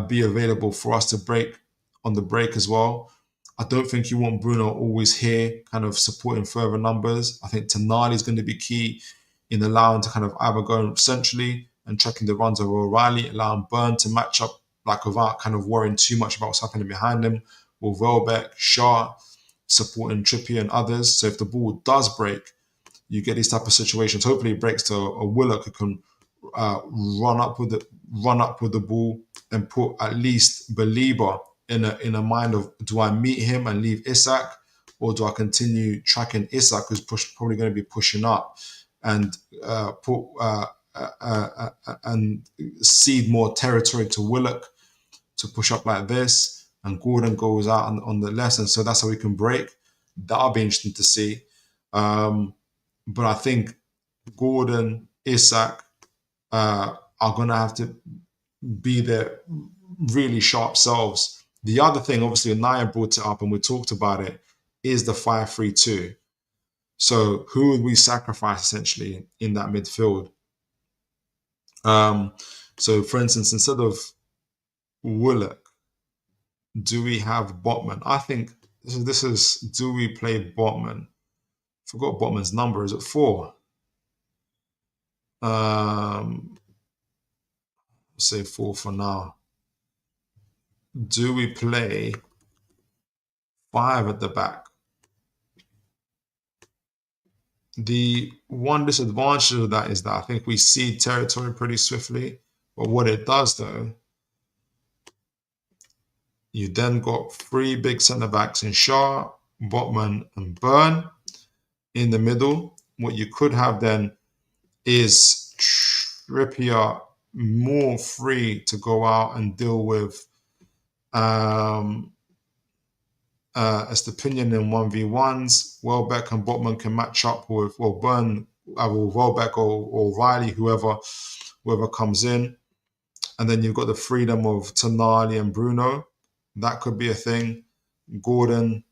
be available for us to break on the break as well. I don't think you want Bruno always here, kind of supporting further numbers. I think Tonali is going to be key in allowing to kind of either go centrally and checking the runs of O'Reilly, allowing Burn to match up like without kind of worrying too much about what's happening behind him, with Welbeck, Shaw supporting Trippier and others. So if the ball does break, you get these type of situations. Hopefully it breaks to a Willock who can run up with the ball and put at least Belieber in a mind of, do I meet him and leave Isak, or do I continue tracking Isak, who's probably going to be pushing up, and and cede more territory to Willock to push up like this, and Gordon goes out on the left, and so that's how we can break. That'll be interesting to see. But I think Gordon, Isak are going to have to be their really sharp selves. The other thing, obviously, Naya brought it up and we talked about it, is the 5-3-2. So who would we sacrifice essentially in that midfield? So for instance, instead of Willock, do we have Botman? I think this is do we play Botman? Forgot Botman's number. Is it 4? Say 4 for now. Do we play 5 at the back? The one disadvantage of that is that I think we cede territory pretty swiftly. But what it does, though, you then got 3 big centre backs in Shaw, Botman, and Burn in the middle. What you could have then is Trippier more free to go out and deal with Estepinian in 1v1s. Welbeck and Botman can match up with, well, Burn, either Welbeck or Riley, whoever comes in. And then you've got the freedom of Tonali and Bruno. That could be a thing. Gordon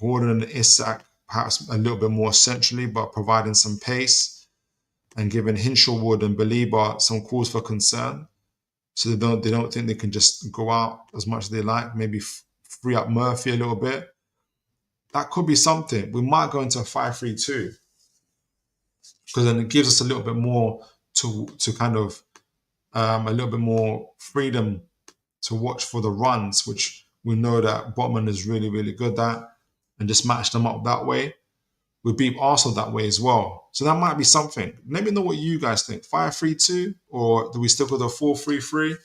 and Isak, perhaps a little bit more centrally, but providing some pace and giving Hinshelwood and Belieber some cause for concern. So they don't think they can just go out as much as they like. Maybe free up Murphy a little bit. That could be something. We might go into a 5-3-2 because then it gives us a little bit more to kind of a little bit more freedom to watch for the runs, which we know that Botman is really, really good at, and just match them up that way. We beat Arsenal that way as well. So that might be something. Let me know what you guys think. 5-3-2, or do we stick with a 4-3-3?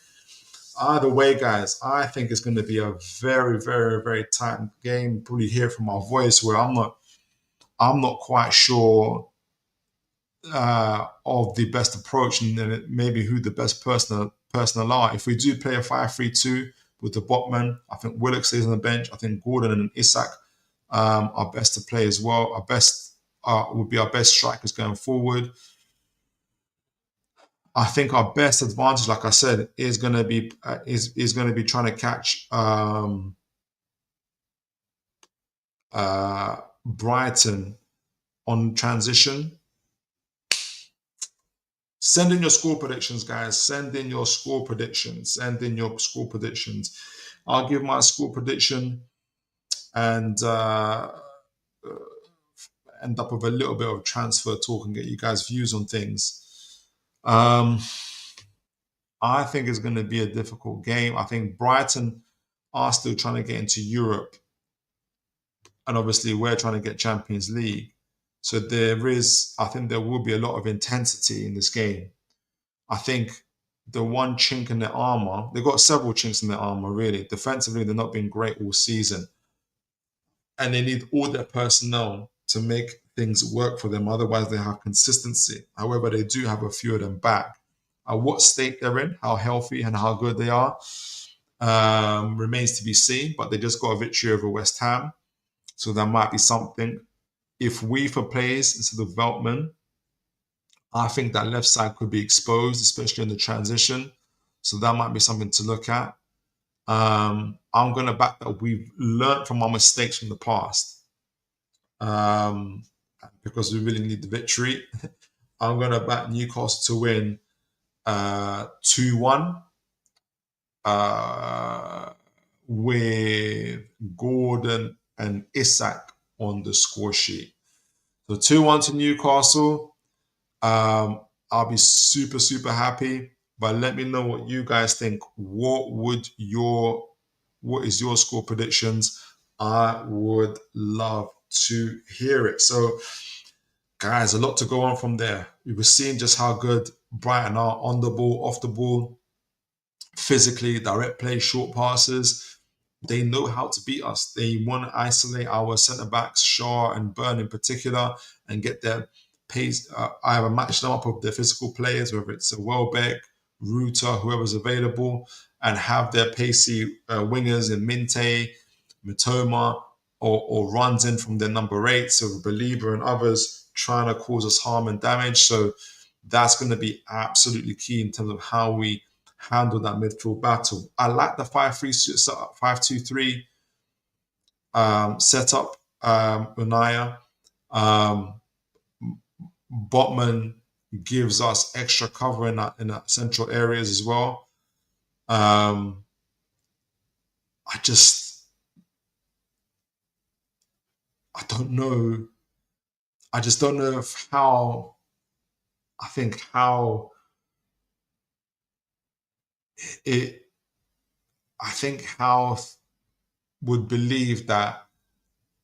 Either way, guys, I think it's going to be a very, very, very tight game. You probably hear from my voice where I'm not quite sure of the best approach and then maybe who the best personnel are. If we do play a 5-3-2 with the Botman, I think Willock stays on the bench. I think Gordon and Isak are best to play as well. Our best would be our best strikers going forward. I think our best advantage, like I said, is going to be trying to catch Brighton on transition. Send in your score predictions, guys. Send in your score predictions. I'll give my score prediction and end up with a little bit of transfer talk and get you guys' views on things. I think it's going to be a difficult game. I think Brighton are still trying to get into Europe. And obviously, we're trying to get Champions League. So I think there will be a lot of intensity in this game. I think the one chink in their armor, they've got several chinks in their armor, really. Defensively, they're not been great all season. And they need all their personnel to make things work for them. Otherwise, they have consistency. However, they do have a few of them back. What state they're in, how healthy and how good they are, remains to be seen. But they just got a victory over West Ham. So that might be something. If Weaver plays instead of Veltman, I think that left side could be exposed, especially in the transition. So that might be something to look at. I'm going to back that we've learned from our mistakes from the past. Because we really need the victory. I'm going to back Newcastle to win 2-1 with Gordon and Isak on the score sheet. So 2-1 to Newcastle. I'll be super, super happy. But let me know what you guys think. What is your score predictions? I would love to hear it. So, guys, a lot to go on from there. We were seeing just how good Brighton are on the ball, off the ball, physically, direct play, short passes. They know how to beat us. They want to isolate our centre-backs, Shaw and Burn in particular, and get their pace. Either match them up with their physical players, whether it's a Welbeck, Ruta, whoever's available, and have their pacey wingers in Minteh, Mitoma, or runs in from their number 8, so Belieber and others trying to cause us harm and damage. So that's going to be absolutely key in terms of how we handle that midfield battle. I like the 5-2-3 setup, Unaya. Botman gives us extra cover in that central areas as well. I don't know. I just don't know how would believe that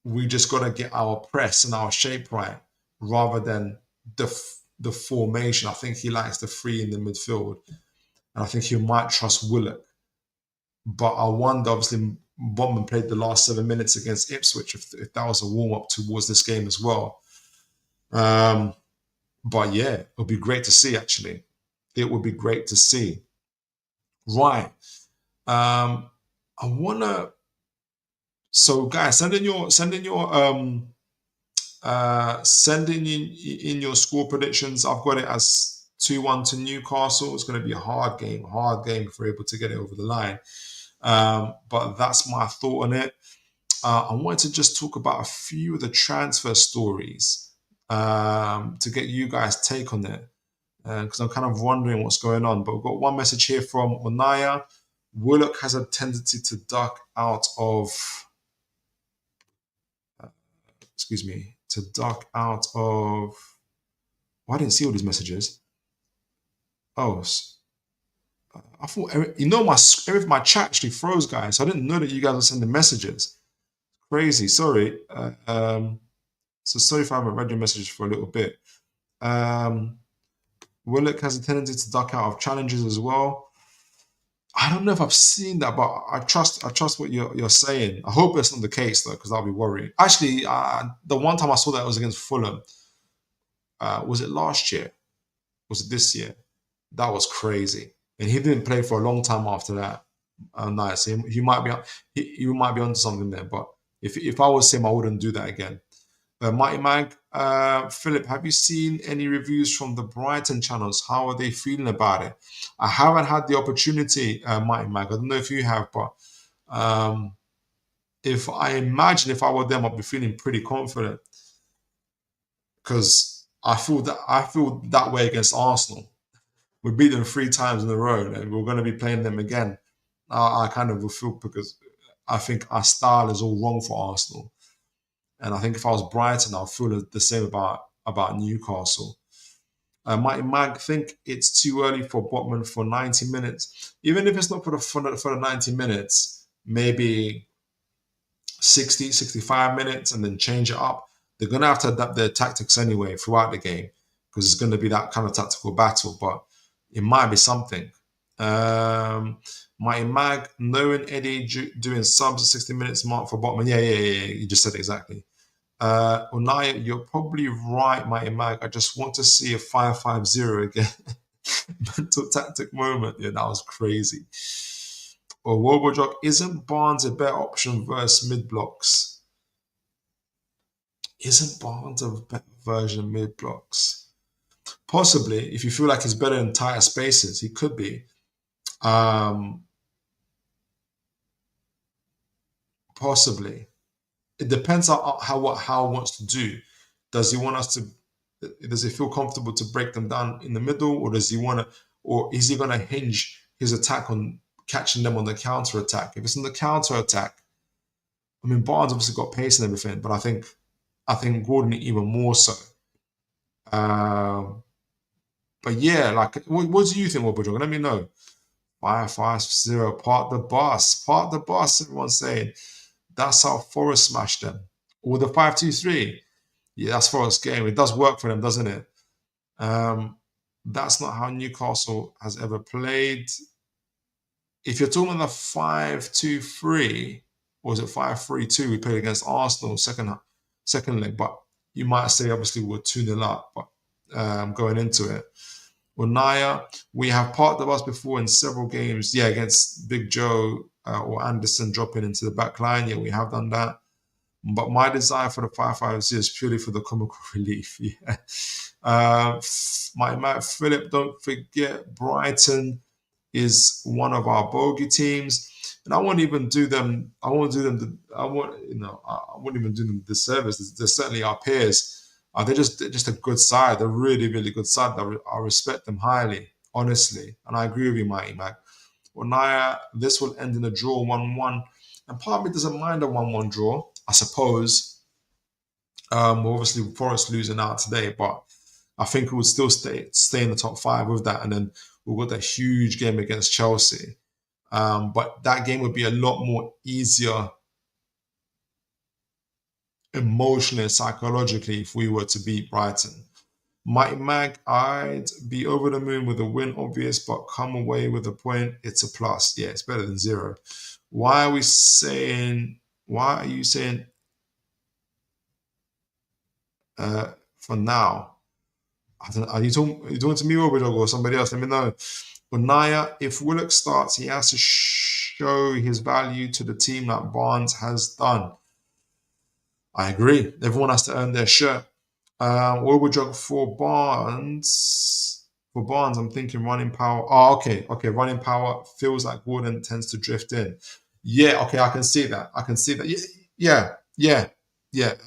we just got to get our press and our shape right rather than the formation. I think he likes the three in the midfield, and I think he might trust Willock. But I wonder, obviously, Botman played the last 7 minutes against Ipswich, if that was a warm-up towards this game as well. But yeah, it would be great to see, actually. It would be great to see. Right. I want to... So, guys, send in your score predictions. I've got it as 2-1 to Newcastle. It's going to be a hard game if we're able to get it over the line. But that's my thought on it. I wanted to just talk about a few of the transfer stories to get you guys' take on it, because I'm kind of wondering what's going on. But we've got one message here from Onaya. Willock has a tendency to duck out of. To duck out of. Oh, I didn't see all these messages. Oh, I thought my chat actually froze, guys. So I didn't know that you guys were sending messages. Crazy. Sorry. So sorry if I haven't read your messages for a little bit. Willock has a tendency to duck out of challenges as well. I don't know if I've seen that, but I trust what you're saying. I hope that's not the case though, because I'll be worried. Actually, the one time I saw that was against Fulham. Was it last year? Was it this year? That was crazy, and he didn't play for a long time after that. Nice. He might be onto something there. But if I was him, I wouldn't do that again. Mighty Mag, Philip, have you seen any reviews from the Brighton channels? How are they feeling about it? I haven't had the opportunity, Mighty Mag. I don't know if you have, but if I were them, I'd be feeling pretty confident because I feel that way against Arsenal. We beat them 3 times in a row, and we're going to be playing them again. I kind of will feel because I think our style is all wrong for Arsenal. And I think if I was Brighton, I'll feel the same about Newcastle. Mighty Mag think it's too early for Botman for 90 minutes. Even if it's not for the 90 minutes, maybe 60, 65 minutes and then change it up. They're going to have to adapt their tactics anyway throughout the game because it's going to be that kind of tactical battle. But it might be something. Mighty Mag, knowing Eddie doing subs at 60 minutes mark for Botman. Yeah. You just said it exactly. Unai, you're probably right, Mighty Mag. I just want to see a 5-5-0 again. Mental tactic moment. Yeah, that was crazy. Or Wobojok, isn't Barnes a better option versus mid blocks? Isn't Barnes a better version of mid blocks? Possibly, if you feel like he's better in tighter spaces, he could be. Possibly. It depends on what Howe wants to do. Does he want us to? Does he feel comfortable to break them down in the middle, or does he want to? Or is he going to hinge his attack on catching them on the counter attack? If it's on the counter attack, I mean Barnes obviously got pace and everything, but I think Gordon even more so. But yeah, like, what do you think, Wobojog? Let me know. 5-5-0, park the bus. Everyone's saying. That's how Forest smashed them. Or the 5-2-3. Yeah, that's Forest's game. It does work for them, doesn't it? That's not how Newcastle has ever played. If you're talking about the 5-2-3, or was it 5-3-2? We played against Arsenal second leg, but you might say obviously we're 2-0 up, but going into it. Well, Naya, we have parked the bus before in several games. Yeah, against Big Joe or Anderson dropping into the back line. Yeah, we have done that. But my desire for the 5-5 is purely for the comical relief. Yeah. My Philip, don't forget Brighton is one of our bogey teams. And I won't even do them. I won't even do them the service. They're certainly our peers. They're just a good side. They're really, really good side. I respect them highly, honestly. And I agree with you, Mighty Mac. Well, Naya, this will end in a draw 1-1. And part of me doesn't mind a 1-1 draw, I suppose. Obviously, Forest losing out today, but I think we would still stay in the top 5 with that. And then we've got that huge game against Chelsea. But that game would be a lot more easier emotionally and psychologically if we were to beat Brighton. Mighty Mag, I'd be over the moon with a win, obvious, but come away with a point. It's a plus. Yeah, it's better than 0. Why are you saying for now? Are you talking to me or somebody else? Let me know. But Naya, if Willock starts, he has to show his value to the team like Barnes has done. I agree. Everyone has to earn their shirt. Overjog for Barnes. For Barnes, I'm thinking running power. Oh, okay. Running power feels like Gordon tends to drift in. Yeah, okay, I can see that. Yeah. It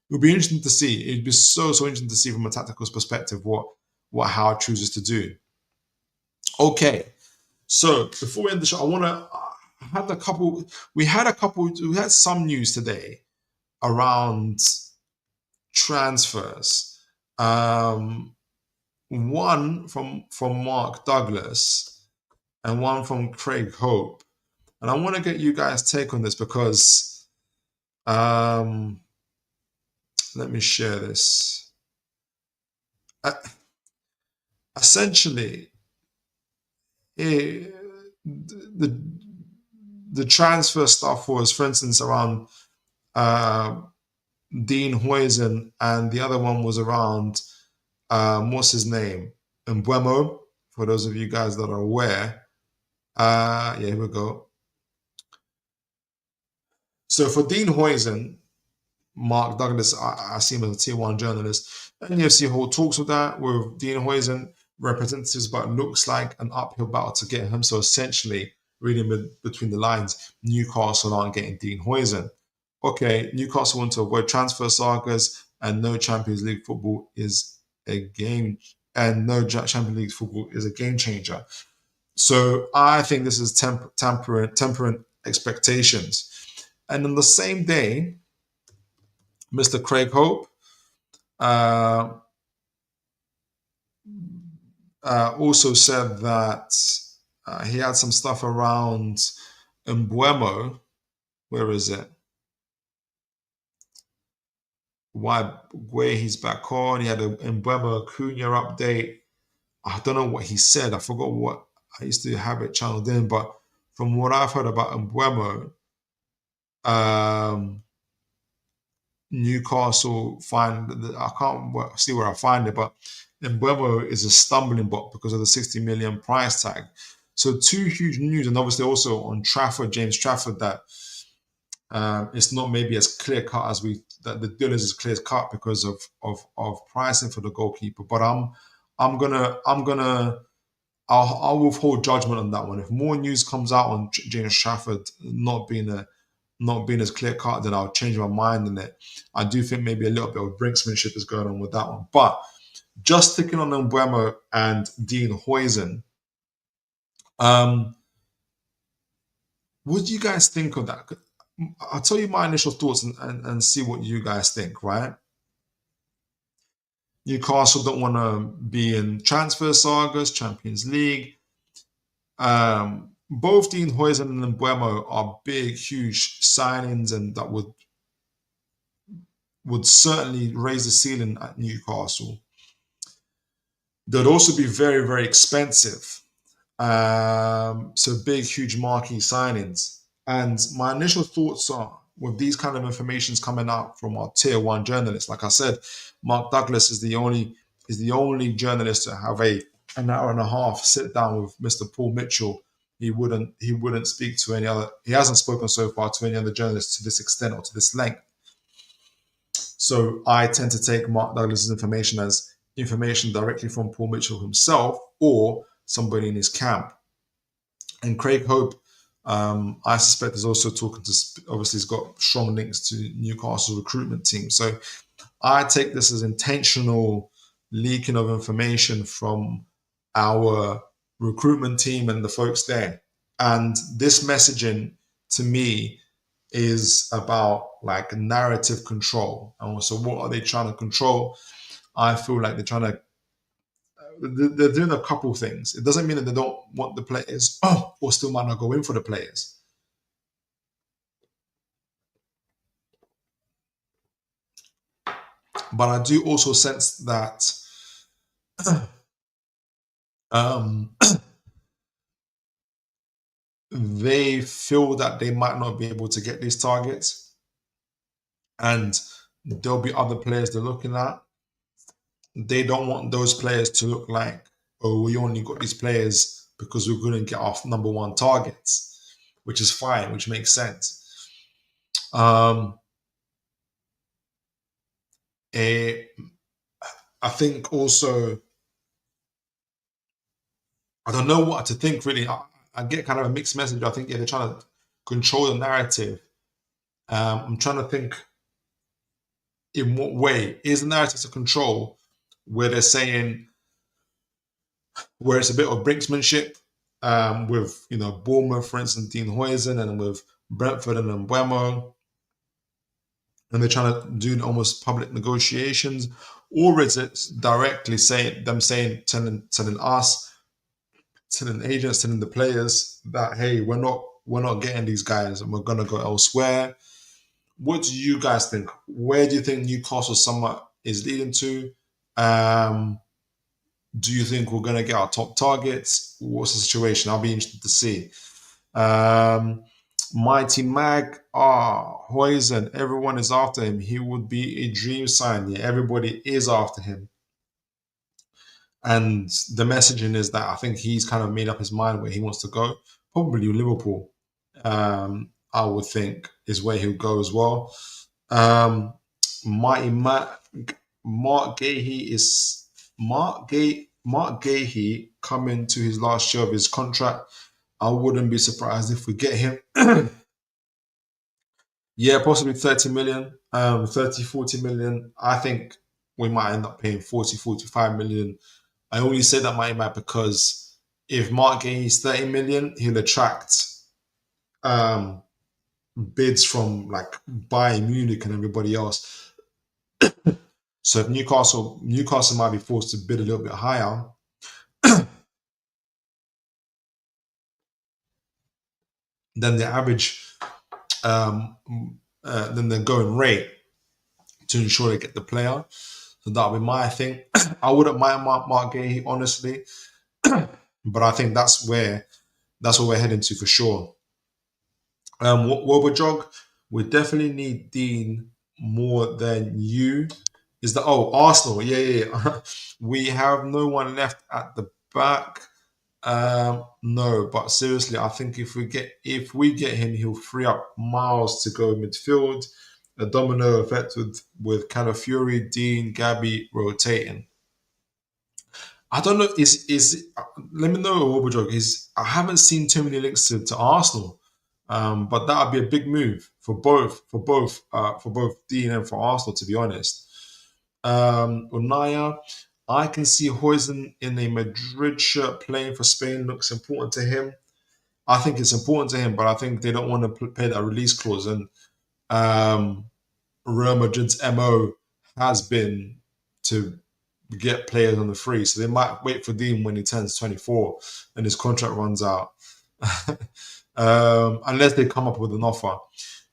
would be interesting to see. It'd be so interesting to see from a tactical perspective what Howard chooses to do. Okay. So before we end the show, I want to. We had some news today around transfers. One from Mark Douglas and one from Craig Hope, and I want to get you guys' take on this because let me share this. Essentially, the transfer stuff was, for instance, around Dean Huijsen, and the other one was around what's his name, Mbuemo. For those of you guys that are aware, here we go. So for Dean Huijsen, Mark Douglas, I see him as a tier one journalist. NUFC hold talks with that with Dean Huijsen representatives, but it looks like an uphill battle to get him. So essentially, reading between the lines, Newcastle aren't getting Dean Huijsen. Okay, Newcastle want to avoid transfer sagas, and no Champions League football is a game, and no Champions League football is a game changer. So I think this is tempering expectations. And on the same day, Mr. Craig Hope also said that he had some stuff around Mbuemo. Where is it? Where he's back on. He had a Mbuemo Cunha update. I don't know what he said. I forgot what I used to have it channeled in, but from what I've heard about Mbuemo, Newcastle I can't see where I find it, but Mbuemo is a stumbling block because of the 60 million price tag. So two huge news, and obviously also on Trafford, James Trafford, that it's not maybe as clear cut as that the deal is as clear cut because of pricing for the goalkeeper. But I'll withhold judgment on that one. If more news comes out on James Trafford not being as clear cut, then I'll change my mind on it. I do think maybe a little bit of brinksmanship is going on with that one. But just sticking on Mbuemo and Dean Huijsen, what do you guys think of that? I'll tell you my initial thoughts and see what you guys think, right? Newcastle don't want to be in transfer sagas, Champions League. Both Dean Huijsen and Mbuemo are big, huge signings, and that would certainly raise the ceiling at Newcastle. They'd also be very, very expensive. So big, huge marquee signings. And my initial thoughts are, with these kind of informations coming out from our tier one journalists, like I said, Mark Douglas is the only journalist to have an hour and a half sit down with Mr. Paul Mitchell. He wouldn't speak to any other. He hasn't spoken so far to any other journalist to this extent or to this length. So I tend to take Mark Douglas's information as information directly from Paul Mitchell himself or somebody in his camp. And Craig Hope, I suspect, is also talking to. Obviously, he's got strong links to Newcastle recruitment team. So I take this as intentional leaking of information from our recruitment team and the folks there. And this messaging, to me, is about like narrative control. And so what are they trying to control? I feel like they're doing a couple things. It doesn't mean that they don't want the players or still might not go in for the players. But I do also sense that they feel that they might not be able to get these targets, and there'll be other players they're looking at. They don't want those players to look like, oh, we only got these players because we couldn't get off number one targets, which is fine, which makes sense. I think also, I don't know what to think really. I get kind of a mixed message. I think they're trying to control the narrative. I'm trying to think in what way is the narrative to control, where they're saying where it's a bit of brinksmanship, with Bournemouth, for instance, Dean Huijsen, and with Brentford and Mbeumo, and they're trying to do almost public negotiations, or is it directly telling us, telling agents, telling the players that, hey, we're not getting these guys and we're gonna go elsewhere? What do you guys think? Where do you think Newcastle summer is leading to? Do you think we're gonna get our top targets? What's the situation? I'll be interested to see. Mighty Mag, Huijsen, everyone is after him. He would be a dream sign. Yeah, everybody is after him. And the messaging is that I think he's kind of made up his mind where he wants to go. Probably Liverpool, I would think, is where he'll go as well. Mighty Mac, Mark Gahey coming to his last year of his contract. I wouldn't be surprised if we get him. Yeah, possibly 30 million, 30, 40 million. I think we might end up paying 40, 45 million. I only say that Mighty Mac because if Mark Gahey's 30 million, he'll attract bids from like Bayern Munich and everybody else. So if Newcastle might be forced to bid a little bit higher, than the average, than the going rate to ensure they get the player. So that'll be my thing. I wouldn't mind Mark Gahey, honestly, but I think that's what we're heading to for sure. Jog, we definitely need Dean more than you. Is that Arsenal? Yeah. We have no one left at the back. No, but seriously, I think if we get him, he'll free up Miles to go midfield. A domino effect with Calafiori, Dean, Gabby rotating. I don't know. Let me know, Jog. I haven't seen too many links to Arsenal. But that would be a big move for both Dean and for Arsenal, to be honest. Unaya, I can see Huijsen in a Madrid shirt playing for Spain. Looks important to him. I think it's important to him, but I think they don't want to pay that release clause. And Real Madrid's MO has been to get players on the free, so they might wait for Dean when he turns 24 and his contract runs out. Unless they come up with an offer.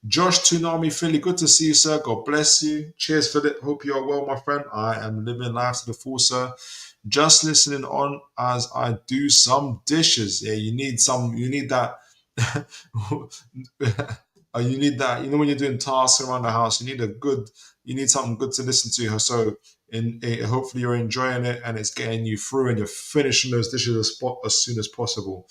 Josh Toonami, Philly, good to see you, sir. God bless you. Cheers, Philip. Hope you are well, my friend. I am living life to the full, sir. Just listening on as I do some dishes. Yeah, you need that. You need that. You know, when you're doing tasks around the house, you need something good to listen to. So, hopefully you're enjoying it and it's getting you through and you're finishing those dishes as soon as possible.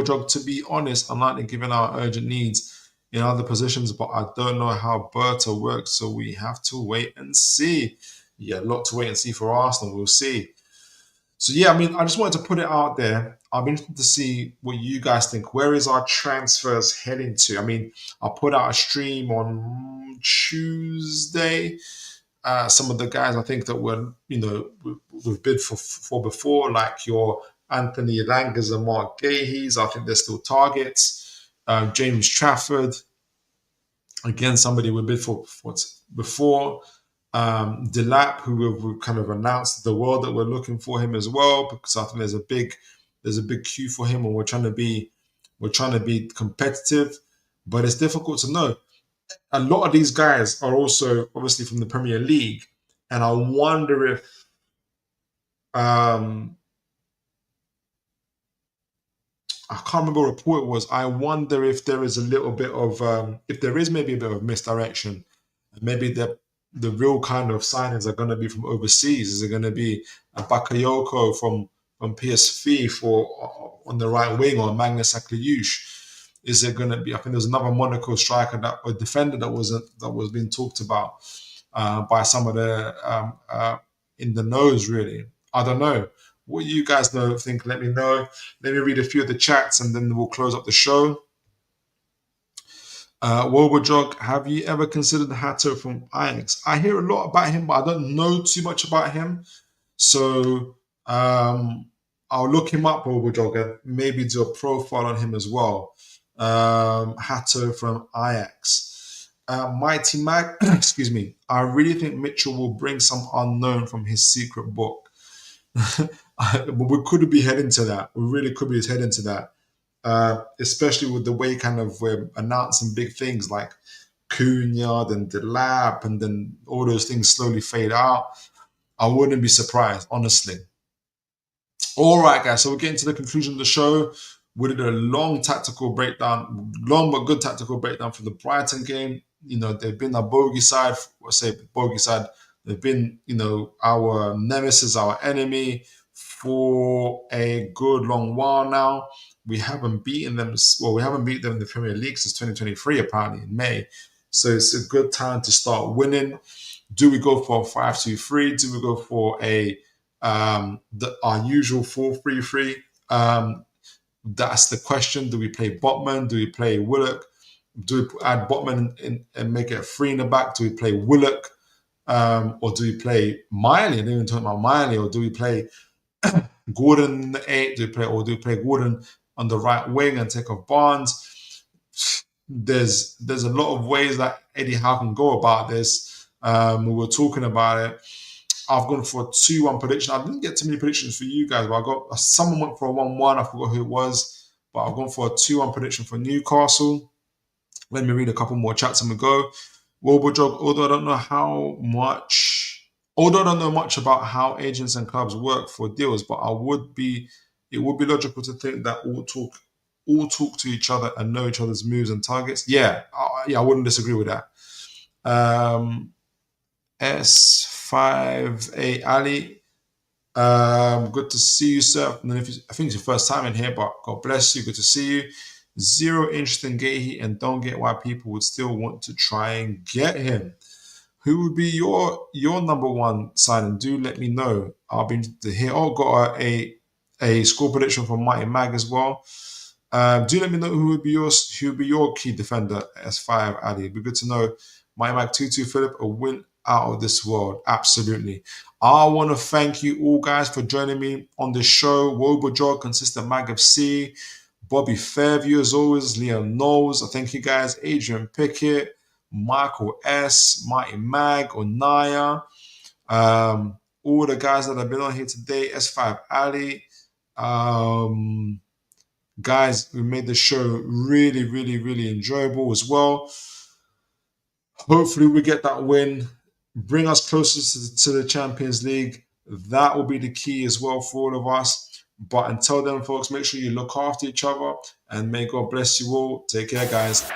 Jog, to be honest, I'm not giving our urgent needs in other positions, but I don't know how Berta works, so we have to wait and see. Yeah, a lot to wait and see for Arsenal. We'll see. So yeah, I mean, I just wanted to put it out there. I'll be interested to see what you guys think. Where is our transfers heading to? I mean, I put out a stream on Tuesday. Some of the guys I think that we've bid for before, like your Anthony Langers and Mark Gaheys. I think they're still targets. James Trafford, again, somebody we bid for before. Delap, who we've kind of announced to the world that we're looking for him as well, because I think there's a big queue for him, and we're trying to be competitive, but it's difficult to know. A lot of these guys are also obviously from the Premier League, and I wonder if I can't remember what report it was. I wonder if there is a little bit of if there is maybe a bit of misdirection, and maybe the real kind of signings are going to be from overseas. Is it going to be a Bakayoko from PSV on the right wing, or Magnus Akliush? Is it going to be? I think there's another Monaco striker or defender that was being talked about by some of the in the nose. Really, I don't know. What you guys think? Let me know. Let me read a few of the chats, and then we'll close up the show. Jog, have you ever considered Hato from Ajax? I hear a lot about him, but I don't know too much about him. So I'll look him up, Overjogger, maybe do a profile on him as well. Hato from Ajax. Mighty Mag, excuse me. I really think Mitchell will bring some unknown from his secret book. But we could be heading to that. We really could be heading to that. Especially with the way kind of we're announcing big things like Cunha and the lab, and then all those things slowly fade out. I wouldn't be surprised, honestly. All right, guys. So we're getting to the conclusion of the show. We did a long tactical breakdown, long but good tactical breakdown for the Brighton game. You know, they've been a bogey side. I say bogey side. They've been, you know, our nemesis, our enemy for a good long while now. We haven't beaten them. Well, we haven't beaten them in the Premier League since 2023, apparently in May. So it's a good time to start winning. Do we go for a 5-2-3? Do we go for our usual 4-3-3? That's the question. Do we play Botman? Do we play Willock? Do we add Botman in and make it a 3 in the back? Do we play Willock? Or do we play Miley? I didn't even talk about Miley. Or do we play Gordon in the 8? Do we play Gordon on the right wing and take off Barnes? There's a lot of ways that Eddie Howe can go about this. We were talking about it. I've gone for a 2-1 prediction. I didn't get too many predictions for you guys, but someone went for a 1-1. I forgot who it was, but I've gone for a 2-1 prediction for Newcastle. Let me read a couple more chats and we go. Although I don't know much about how agents and clubs work for deals, but it would be logical to think that all talk to each other and know each other's moves and targets. Yeah, I wouldn't disagree with that. S5A Ali, good to see you, sir. And I think it's your first time in here, but God bless you. Good to see you. Zero interest in Gahey, and don't get why people would still want to try and get him. Who would be your number one signing? Do let me know. I'll be to hear. Oh, got a score prediction from Mighty Mag as well. Do let me know who would be your key defender. S5 Ali. It'd be good to know. Mighty Mag 2-2 Philip, a win out of this world. Absolutely. I want to thank you all guys for joining me on the show. Wobojog, Consistent Mag FC, Bobby Fairview as always, Liam Knowles. I thank you guys, Adrian Pickett, Michael S, Mighty Mag, Onaya, all the guys that have been on here today, S5 Ali. Guys, we made the show really, really, really enjoyable as well. Hopefully we get that win, bring us closer to the Champions League. That will be the key as well for all of us. But until then, folks, make sure you look after each other and may God bless you all. Take care, guys.